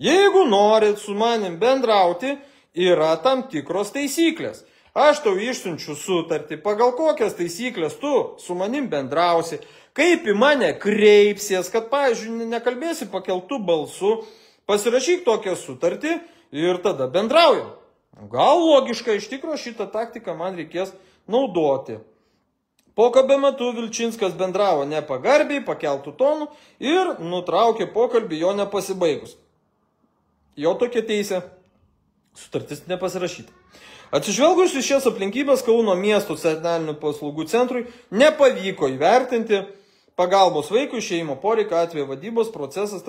Jeigu norit su manim bendrauti, yra tam tikros taisyklės. Aš tau išsiunčiu sutartį, pagal kokias taisyklės tu su manim bendrausi, kaip į mane kreipsies, kad, pavyzdžiui, nekalbėsi pakeltų balsų. Pasirašyk tokią sutartį ir tada bendraujam. Gal logiška, iš tikro šitą taktiką man reikės naudoti. Pokalbio metu Vilčinskas bendravo nepagarbiai, pakeltų tonų ir nutraukė pokalbį jo nepasibaigus. Jo tokia teisė, sutartis nepasirašyta. Atsižvelgus į šias aplinkybės, Kauno miesto socialinių paslaugų centrui nepavyko įvertinti pagalbos vaikų šeimo poreikio atveju vadybos procesas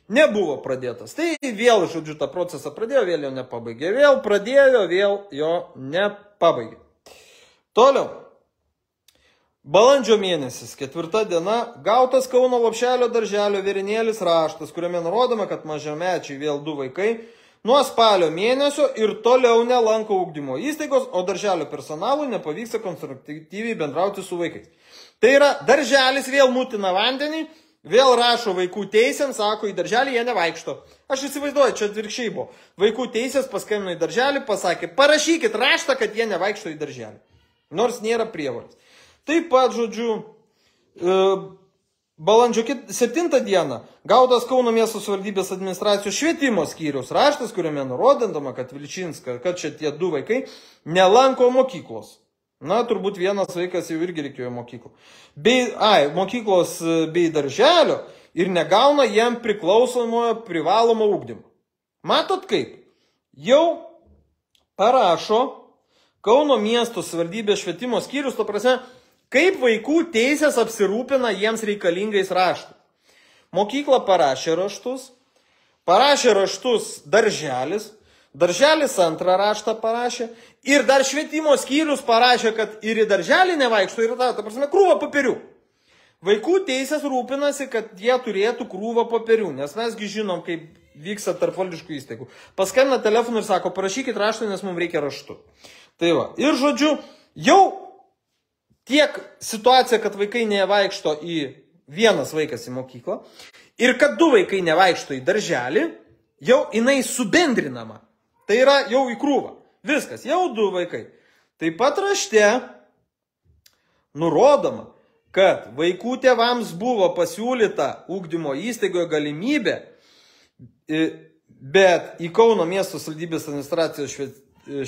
nebuvo pradėtas. Tai vėl, žodžiu, tą procesą pradėjo, vėl jo nepabaigė. Vėl pradėjo, vėl jo nepabaigė. Toliau. Balandžio mėnesis, 4 diena, gautas Kauno Lopšelio darželio Vėrinėlis raštas, kuriame nurodoma, kad mažamečiai vėl 2 vaikai nuo spalio mėnesio ir toliau nelanko ugdymo įstaigos, o darželio personalui nepavyksta konstruktyviai bendrauti su vaikais. Tai yra, darželis vėl mutina vandenį, vėl rašo vaikų teisėm, sako, į darželį jie nevaikšto. Aš įsivaizduoju, čia atvirkščiai buvo. Vaikų teisės paskambino į darželį, pasakė, parašykit raštą, kad jie nevaikšto į darželį. Nors nėra prievolės. Taip pat, žodžiu, balandžio 7 dieną gautas Kauno miesto savivaldybės administracijos švietimo skyriaus raštas, kuriame nurodindama, kad Vilčinska, kad čia tie 2 vaikai nelanko mokyklos. Na, turbūt vienas vaikas jau irgi reikėjo mokyklų. Mokyklos bei darželio ir negauna jam priklausomojo privalomo ugdymo. Matot kaip? Jau parašo Kauno miesto savivaldybės švietimo skyrius, to prasme, kaip vaikų teisės apsirūpina jiems reikalingais raštais. Mokykla parašė raštus darželis, darželis antrą raštą parašė ir dar švietimo skyrius parašė, kad ir į darželį nevaikšto ir ta prasme, krūva popierių. Vaikų teisės rūpinasi, kad jie turėtų krūvą popierių, nes mesgi žinom, kaip vyksta tarpvaldiškų įstaigų. Paskambina telefonu ir sako, parašykit raštą, nes mums reikia raštų. Tai va, ir žodžiu, jau tiek situacija, kad vaikai nevaikšto vienas vaikas į mokyklą ir kad 2 vaikai nevaikšto į darželį, jau jinai subendrinama. Tai yra jau į krūvą. Viskas, jau 2 vaikai. Taip pat rašte nurodoma, kad vaikų tėvams buvo pasiūlyta ugdymo įstaigoje galimybė, bet į Kauno miesto savivaldybės administracijos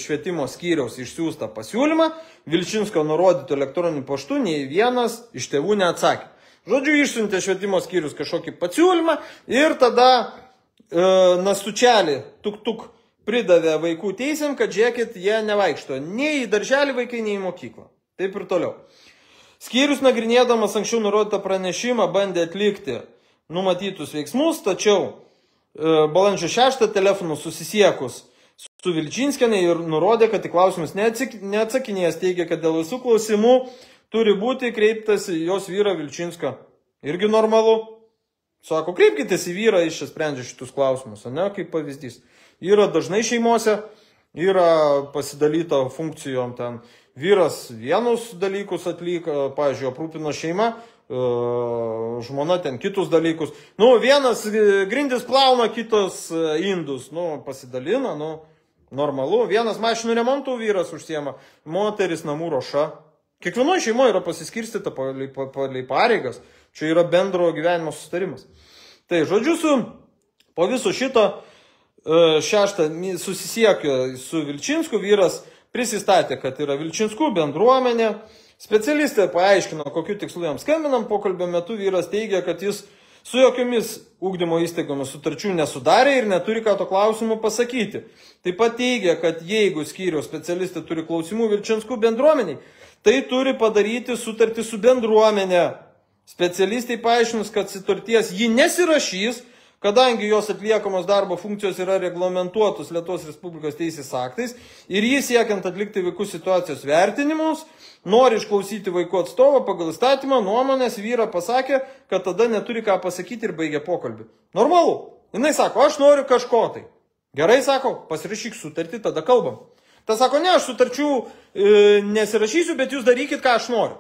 švietimo skyriaus išsiųstą pasiūlymą Vilčinsko nurodytų elektroniniu paštu nei vienas iš tėvų neatsakė. Žodžiu, išsiuntė švietimo skyrius kažkokį pasiūlymą ir tada Nasučelį tuk pridavė vaikų teisėm, kad žiūrėkit, jie nevaikšto nei į darželį vaikai, nei į mokyklą. Taip ir toliau. Skyrius nagrinėdamas anksčiau nurodytą pranešimą bandė atlikti numatytus veiksmus, tačiau balandžio 6 telefonu susisiekus su Vilčinskiene ir nurodė, kad į klausimus neatsakinės, teigia, kad dėl visų klausimų turi būti kreiptas į jos vyrą Vilčinską. Irgi normalu. Sako, kreipkitės į vyrą, jis čia sprendžia šitus klausimus, ne, kaip pavyzdys. Yra dažnai šeimose, yra pasidalyta funkcijom ten. Vyras vienus dalykus atlieka, pavyzdžiui, aprūpino šeimą, žmona ten kitus dalykus. Nu, vienas grindis plauna, kitas indus, nu, pasidalina, nu, normalu. Vienas mašinų remontų vyras užsiema, moteris namų ruoša. Kiekvienoje šeimoje yra pasiskirstyta palei pareigas. Čia yra bendro gyvenimo sustarimas. Tai, žodžiu, po viso šito šeštą susisiekė su Vilčinsku, vyras prisistatė, kad yra Vilčinskų bendruomenė. Specialistė paaiškino, kokiu tikslu jam skambinam. Pokalbio metu vyras teigia, kad jis su jokiomis ugdymo įstaigomis sutarčių nesudarė ir neturi ką to klausimu pasakyti. Taip pat teigia, kad jeigu skyriaus specialistė turi klausimų Vilčinskų bendruomeniai, tai turi padaryti sutartį su bendruomenė. Specialistai paaiškinus, kad sutarties ji nesirašys, kadangi jos atliekamos darbo funkcijos yra reglamentuotos Lietuvos Respublikos teisės aktais ir jis siekiant atlikti vaikų situacijos vertinimus, nori išklausyti vaikų atstovą pagal įstatymą, nuomonės vyra pasakė, kad tada neturi ką pasakyti ir baigė pokalbį. Normalu. Jinai sako, aš noriu kažko tai. Gerai, sako, pasirašyk sutartį, tada kalbam. Ta sako, ne, aš sutarčių nesirašysiu, bet jūs darykit, ką aš noriu.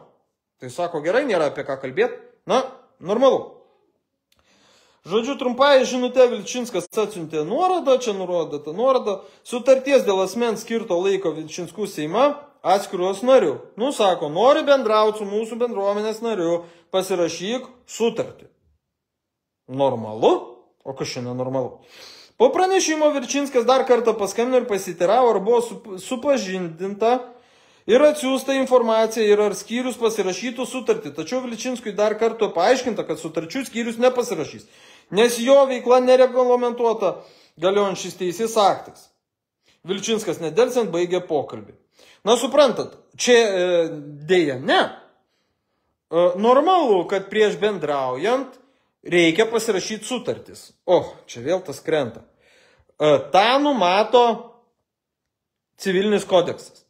Tai sako, gerai, nėra apie ką kalbėti. Na, normalu. Žodžiu, trumpai žinutė Vilčinskas atsiuntė nuorodą, čia nurodyta nuoroda, sutarties dėl asmens skirto laiko Vilčinskų Seime atskiros narių. Nu, sako, nori bendrauti su mūsų bendruomenės nariu, pasirašyk sutartį. Normalu? O kas šiandien normalu? Po pranešimo Vilčinskas dar kartą paskambino ir pasiteiravo, ar buvo supažindinta ir atsiųsta informacija ir ar skyrius pasirašytų sutartį. Tačiau Vilčinskui dar kartą paaiškinta, kad sutarčių skyrius nepasirašys, nes jo veikla nereglamentuota galiojančiais teisės aktais. Vilčinskas nedelsiant baigė pokalbį. Na, suprantat, čia dėja ne. Normalu, kad prieš bendraujant reikia pasirašyti sutartis. O, čia vėl tas krenta. Ta numato civilinis kodeksas.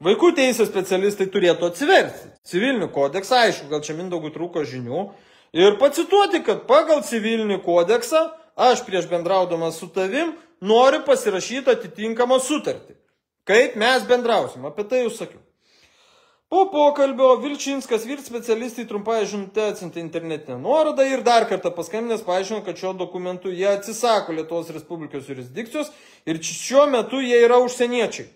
Vaikų teisės specialistai turėtų atsiversti civilinį kodeksą, aišku, gal čia Mindaugui trūko žinių, ir pacituoti, kad pagal civilinį kodeksą aš prieš bendraudamas su tavim noriu pasirašyti atitinkamą sutartį. Kaip mes bendrausim, apie tai jau sakiau. Po pokalbio Vilčinskas vyr specialistai trumpai žinutę atsiuntė internetinę nuorodą ir dar kartą paskambinęs paaiškino, kad šio dokumentu jie atsisako Lietuvos Respublikos jurisdikcijos ir šiuo metu jie yra užsieniečiai.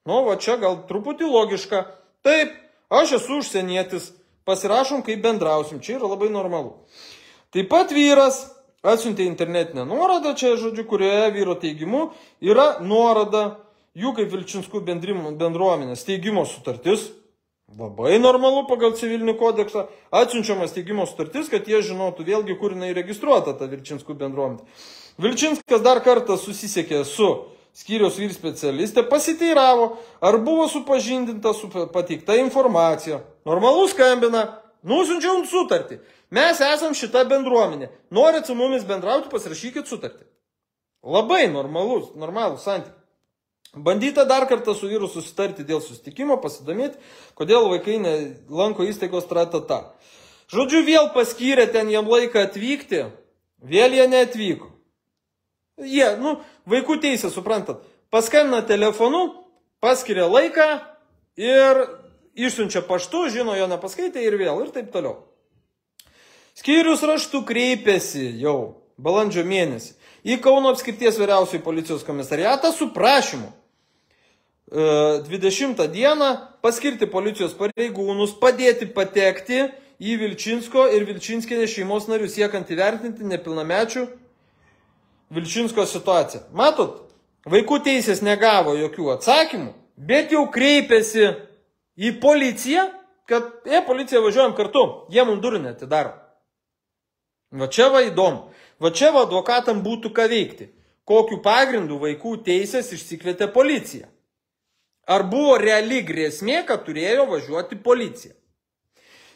Nu, va čia gal truputį logiška. Taip, aš esu užsienietis, pasirašom, kaip bendrausim, čia yra labai normalu. Taip pat vyras atsiuntė internetinę nuorodą, čia žodžiu, kurioje vyro teigimu yra nuoroda jų kaip Vilčinskų bendruomenės steigimo sutartis. Labai normalu pagal civilinį kodeksą. Atsiunčiamas steigimo sutartis, kad jie žinotų vėlgi, kur jinai registruota ta Vilčinskų bendruomenė. Vilčinskas dar kartą susisiekė su skyriaus vyr specialistė, pasiteiravo, ar buvo supažindinta su pateikta informacija. Normalu skambina, nusiunčiau sutartį. Mes esam šita bendruomenė. Norit su mumis bendrauti, pasirašykit sutartį. Labai normalus santykiai. Bandyta dar kartą su vyru susitarti dėl susitikimo, pasidomėti, kodėl vaikai lanko įstaigos tratata. Žodžiu, vėl paskyrė ten jam laiką atvykti, vėl jie neatvyko. Jie, vaikų teisė, suprantat, paskambina telefonu, paskiria laiką ir išsiunčia paštu, žino, jo nepaskaitė ir vėl, ir taip toliau. Skyrius raštu kreipėsi jau balandžio mėnesį į Kauno apskrities vyriausiųjų policijos komisariatą su prašymu 20 dieną paskirti policijos pareigūnus, padėti patekti į Vilčinsko ir Vilčinskienės šeimos narių, siekant įvertinti nepilnamečių Vilčinsko situaciją. Matot, vaikų teisės negavo jokių atsakymų, bet jau kreipėsi į policiją, kad policija važiuojam kartu, jie mums durų neatidaro. Va čia va įdomu. Va čia va advokatam būtų ką veikti. Kokiu pagrindu vaikų teisės išsikvietė policija. Ar buvo reali grėsmė, kad turėjo važiuoti policija.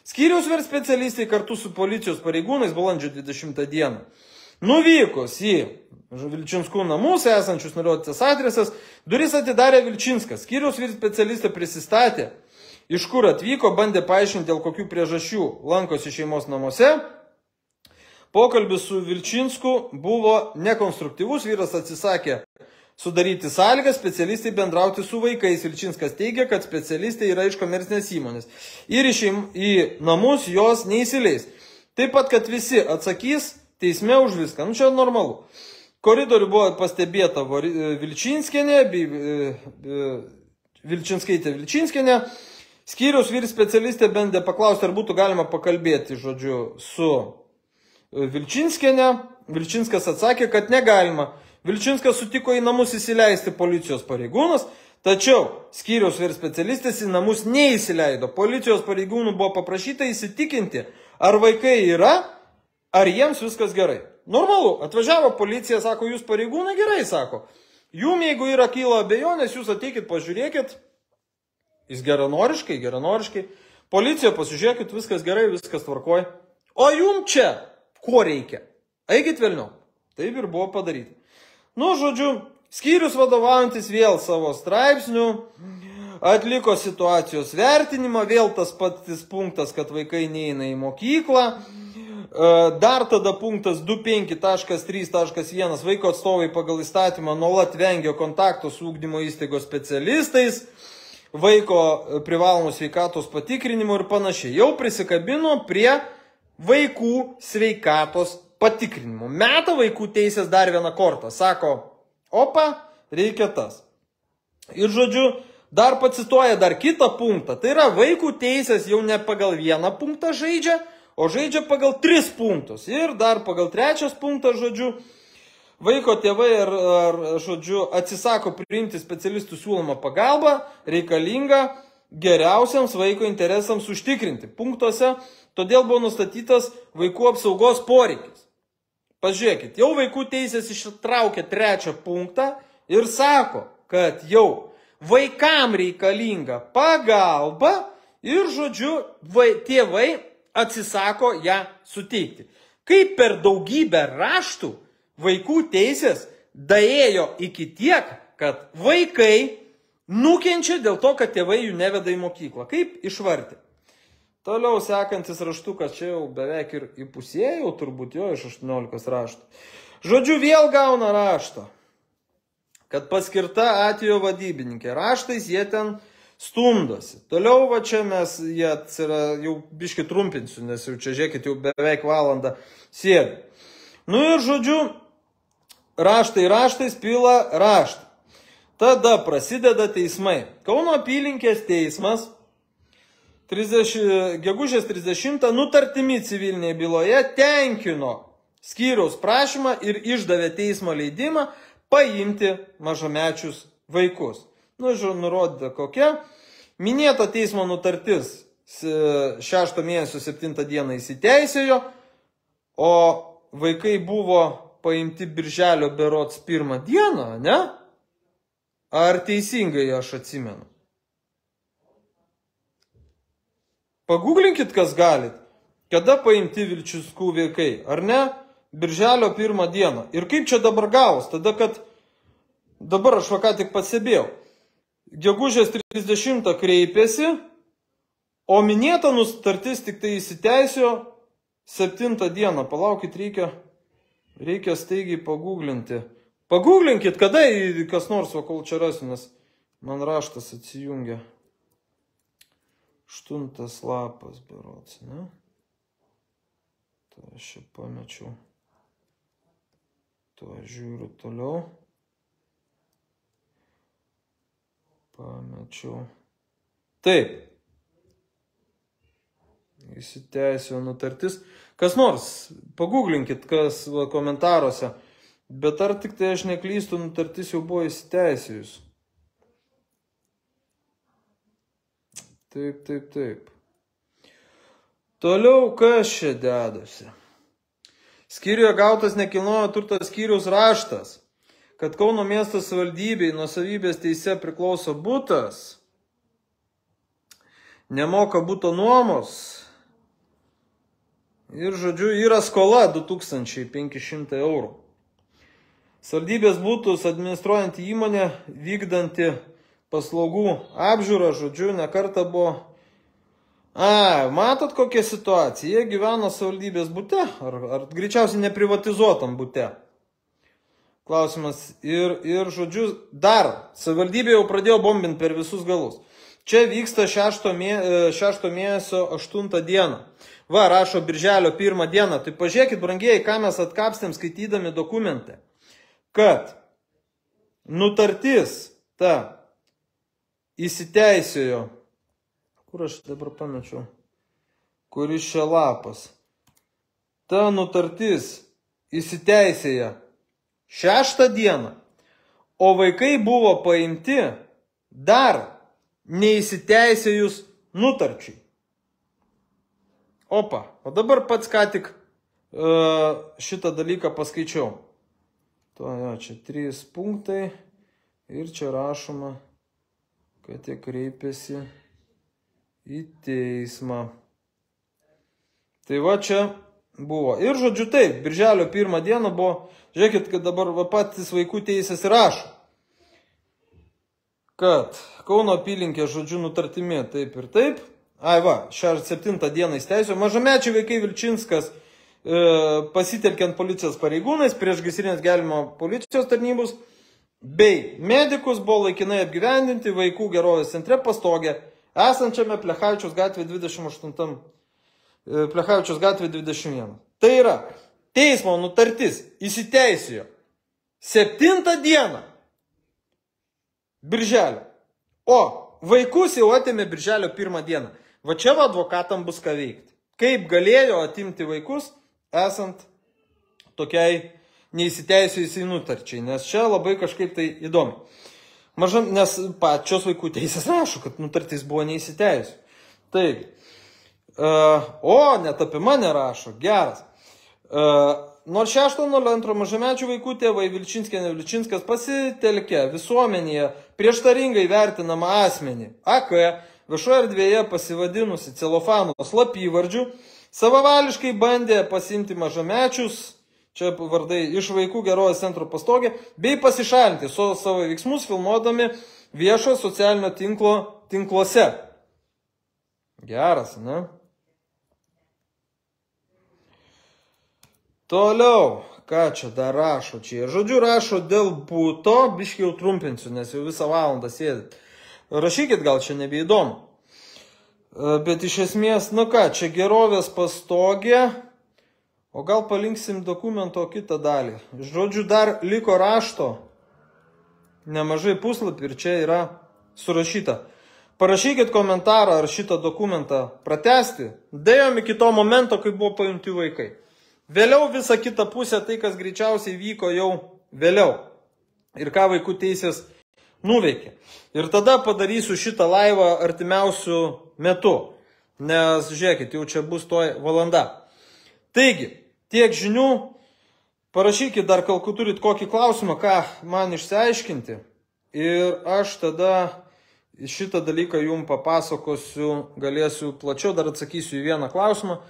Skyriaus vyr specialistai kartu su policijos pareigūnais balandžio 20 dieną Nuvykus į Vilčinskų namus esančius nurodytas adresas, duris atidarė Vilčinskas. Skyriaus vyr specialistė prisistatė, iš kur atvyko, bandė paaiškinti, dėl kokių priežasčių lankosi šeimos namuose. Pokalbis su Vilčinsku buvo nekonstruktyvus, vyras atsisakė sudaryti sąlygas specialistai bendrauti su vaikais. Vilčinskas teigia, kad specialistai yra iš komercinės įmonės ir į namus jos neįsileis. Taip pat, kad visi atsakys teisme už viską. Nu, čia normalu. Koridorių buvo pastebėta Vilčinskienė, Vilčinskaitė Vilčinskienė. Skyriaus vyr specialistė bandė paklausti, ar būtų galima pakalbėti, su Vilčinskienė. Vilčinskas atsakė, kad negalima. Vilčinskas sutiko į namus įsileisti policijos pareigūnus, tačiau skyriaus vyr specialistės į namus neįsileido. Policijos pareigūnų buvo paprašyta įsitikinti, ar vaikai yra, ar jiems viskas gerai. Normalu, atvažiavo policija, sako, jūs pareigūnai gerai, sako. Jum, jeigu yra kyla abejonės, jūs ateikit, pažiūrėkit. Jis geranoriškai. Policija, pasižiūrėkit, viskas gerai, viskas tvarkoj. O jum čia, ko reikia? Eikit velniau. Taip ir buvo padaryti. Nu, žodžiu, skyrius vadovaujantis vėl savo straipsnių, atliko situacijos vertinimą, vėl tas pats punktas, kad vaikai neina į mokyklą. Dar tada punktas 25.3.1 vaiko atstovai pagal įstatymą nuolat vengia kontakto su ugdymo įstaigos specialistais, vaiko privalomų sveikatos patikrinimo ir panašiai. Jau prisikabino prie vaikų sveikatos patikrinimo. Meta vaikų teisės dar vieną kortą. Sako, opa, reikia tas. Ir žodžiu, dar pacituoja dar kitą punktą. Tai yra vaikų teisės jau ne pagal vieną punktą žaidžia, o žaidžia pagal 3 punktus. Ir dar pagal 3 punktą, žodžiu, vaiko tėvai žodžiu, atsisako priimti specialistų siūlomą pagalbą, reikalingą geriausiams vaiko interesams užtikrinti. Punktuose todėl buvo nustatytas vaikų apsaugos poreikis. Pažiūrėkit, jau vaikų teisės ištraukė 3 punktą ir sako, kad jau vaikam reikalinga pagalba ir, žodžiu, tėvai atsisako ją suteikti. Kaip per daugybę raštų vaikų teisės daėjo iki tiek, kad vaikai nukenčia dėl to, kad tėvai jų neveda į mokyklą. Kaip išvarti? Toliau sekantis raštukas, čia jau beveik ir įpusėjau, turbūt jo iš 18 raštų. Žodžiu, vėl gauna raštą, kad paskirta atvejo vadybininkė. Raštais jie ten stumdosi. Toliau va čia jau biški trumpinsiu, nes jau čia, žiūrėkit, jau beveik valandą sėdi. Nu ir, žodžiu, raštais pila raštą. Tada prasideda teismai. Kauno apylinkės teismas gegužės 30 nutartimi civilinėje byloje tenkino skyriaus prašymą ir išdavė teismo leidimą paimti mažamečius vaikus. Nu, nurodyta kokia. Minėta teismo nutartis 6 mėnesio 7 dieną įsiteisėjo, o vaikai buvo paimti birželio berods 1 dieną, ne? Ar teisingai aš atsimenu? Paguglinkit, kas galit, kada paimti Vilčinskų vaikai, ar ne? Birželio 1 dieną. Ir kaip čia dabar gaus? Tada, kad dabar aš ką tik pasibėjau. Gegužės 30 kreipėsi, o minėta nutartis tik tai įsiteisėjo 7 dieną. Palaukit, reikia staigiai paguglinti. Paguglinkit, kada kas nors, kol čia rasiu, nes man raštas atsijungia. 8 lapas berods, ne? Tai aš čia pamečiau. To žiūriu toliau. Pamečiau. Taip. Įsiteisėjo nutartis. Kas nors, paguglinkit, kas komentaruose. Bet ar tik tai aš neklystu, nutartis jau buvo įsiteisėjus. Taip. Toliau kas čia dedasi? Skyriuje gautas nekilnojamo turto skyriaus raštas, kad Kauno miesto savivaldybei nuosavybės teise priklauso butas, nemoka buto nuomos, Ir, žodžiu, yra skola 2500 eurų. Savivaldybės būtus administruojanti įmonė, vykdanti paslaugų apžiūrą, žodžiu, nekartą buvo. Matot kokia situacija? Jie gyveno savivaldybės bute, ar greičiausiai neprivatizuotam bute. Klausimas. Ir žodžiu, dar savivaldybė jau pradėjo bombinti per visus galus. Čia vyksta 6 mėnesio 8 dieną. Va, rašo birželio 1 dieną. Tai pažiūrėkit, brangieji, ką mes atkapstėm skaitydami dokumente. Kad nutartis ta įsiteisėjo, kur aš dabar pamečiau, kuris čia lapas, ta nutartis įsiteisėja 6 dieną, o vaikai buvo paimti dar neįsiteisėjus nutarčiai. Opa, o dabar pats ką tik šitą dalyką paskaičiau. Čia 3 punktai ir čia rašoma, kad jie kreipėsi į teismą. Tai va čia buvo. Ir žodžiu taip, birželio 1 dieną buvo, žiūrėkit, kad dabar patys vaikų teisės rašo, kad Kauno apylinkė, žodžiu, nutartimi taip ir taip. 7 dieną įsteisėjo. Mažamečiai vaikai Vilčinskas pasitelkiant policijos pareigūnais, priešgaisrinės gelbėjimo policijos tarnybos bei medikus buvo laikinai apgyvendinti vaikų gerovės centre Pastogė, esančiame Plechavičiaus gatvė 28, Plechavičiaus gatvė 21. Tai yra, teismo nutartis įsiteisėjo 7 dieną birželio, o vaikus jau atėmė birželio 1 dieną. Va čia advokatam bus ką veikti. Kaip galėjo atimti vaikus, esant tokiai neįsiteisėjusiai nutarčiai, nes čia labai kažkaip tai įdomi. Nes pačios vaikų teisės rašo, kad nutartis buvo neįsiteisėjusi. Taigi, net apie mane rašo, geras. Nors 6.02 mažamečių vaikų tėvai Vilčinskienė Vilčinskas pasitelkė visuomenėje prieštaringai vertinamą asmenį, AK, viešoje erdvėje pasivadinusi celofano slapyvardžiu, savavališkai bandė pasimti mažamečius, čia vardai, iš vaikų gerovės centro Pastogė, bei pasišalinti su savo veiksmus filmuodami viešo socialinio tinkluose. Geras, ne? Toliau, ką čia dar rašo čia? Žodžiu, rašo dėl būto, biškai jau trumpinsiu, nes jau visą valandą sėdit. Rašykit, gal čia nebeįdomu. Bet iš esmės, čia gerovės Pastogė, o gal palinksim dokumento kitą dalį. Žodžiu, dar liko rašto, nemažai puslapį ir čia yra surašyta. Parašykit komentarą, ar šitą dokumentą pratęsti. Dėjom iki to momento, kai buvo paimti vaikai. Vėliau visą kitą pusę, tai kas greičiausiai vyko jau vėliau. Ir ką vaikų teisės nuveikė. Ir tada padarysiu šitą laivą artimiausių metų. Nes, žiūrėkit, jau čia bus toj valanda. Taigi, tiek žinių. Parašykit dar, kol turit kokį klausimą, ką man išsiaiškinti. Ir aš tada šitą dalyką jums papasakosiu, galėsiu plačiau, dar atsakysiu į vieną klausimą.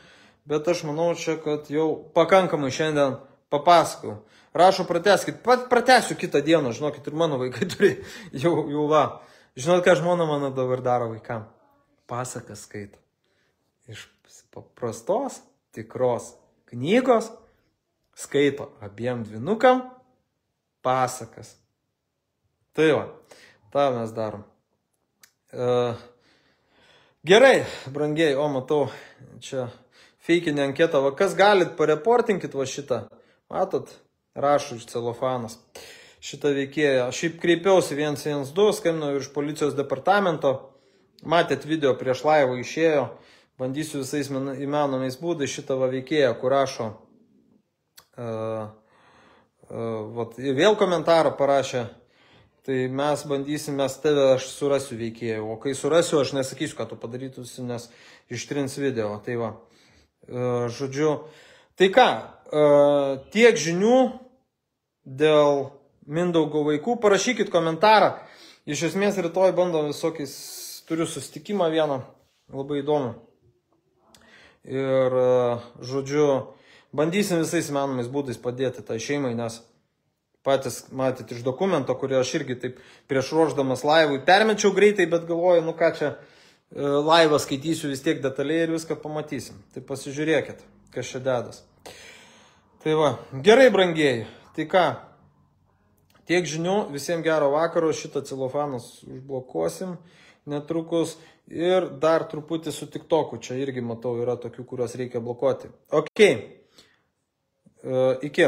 Bet aš manau čia, kad jau pakankamai šiandien papasakau. Rašo, prateskit. Pratesiu kitą dieną, žinokit, ir mano vaikai turi jau va. Žinot, ką žmona mano dabar daro vaikam? Pasakas skaito. Iš paprastos, tikros knygos skaito abiem dvynukam pasakas. Tai va, tą mes darom. Gerai, brangiai, o matau, čia feikinė anketa, va, kas galit, pareportinkit va šitą, matot, rašo iš celofanas, šitą veikėją. Šiaip kreipiausi 112, skambinau iš policijos departamento, matėt video prieš laivą išėjo, bandysiu visais įmanomais būdais šitą va veikėją, kur rašo, vėl komentarą parašė, tai mes bandysim, mes tave aš surasiu veikėjų, o kai surasiu, aš nesakysiu, ką tu padarytusi, nes ištrins video, tai va. Žodžiu, tai ką, tiek žinių dėl Mindaugo vaikų, parašykit komentarą, iš esmės rytoj bandom visokiais, turiu susitikimą vieną, labai įdomu. Ir, žodžiu, bandysim visais įmanomais būdais padėti tai šeimai, nes patys matėt iš dokumento, kurį aš irgi taip prieš ruoždamas laivui permečiau greitai, bet galvoju, nu ką čia laivą skaitysiu vis tiek detaliai ir viską pamatysim. Tai pasižiūrėkit, kas čia dedas. Tai va, gerai, brangieji. Tai ką, tiek žinių, visiems gero vakaro, šitą celofanas užblokuosim netrukus. Ir dar truputį su TikToku, čia irgi matau yra tokių, kuriuos reikia blokuoti. Ok, iki.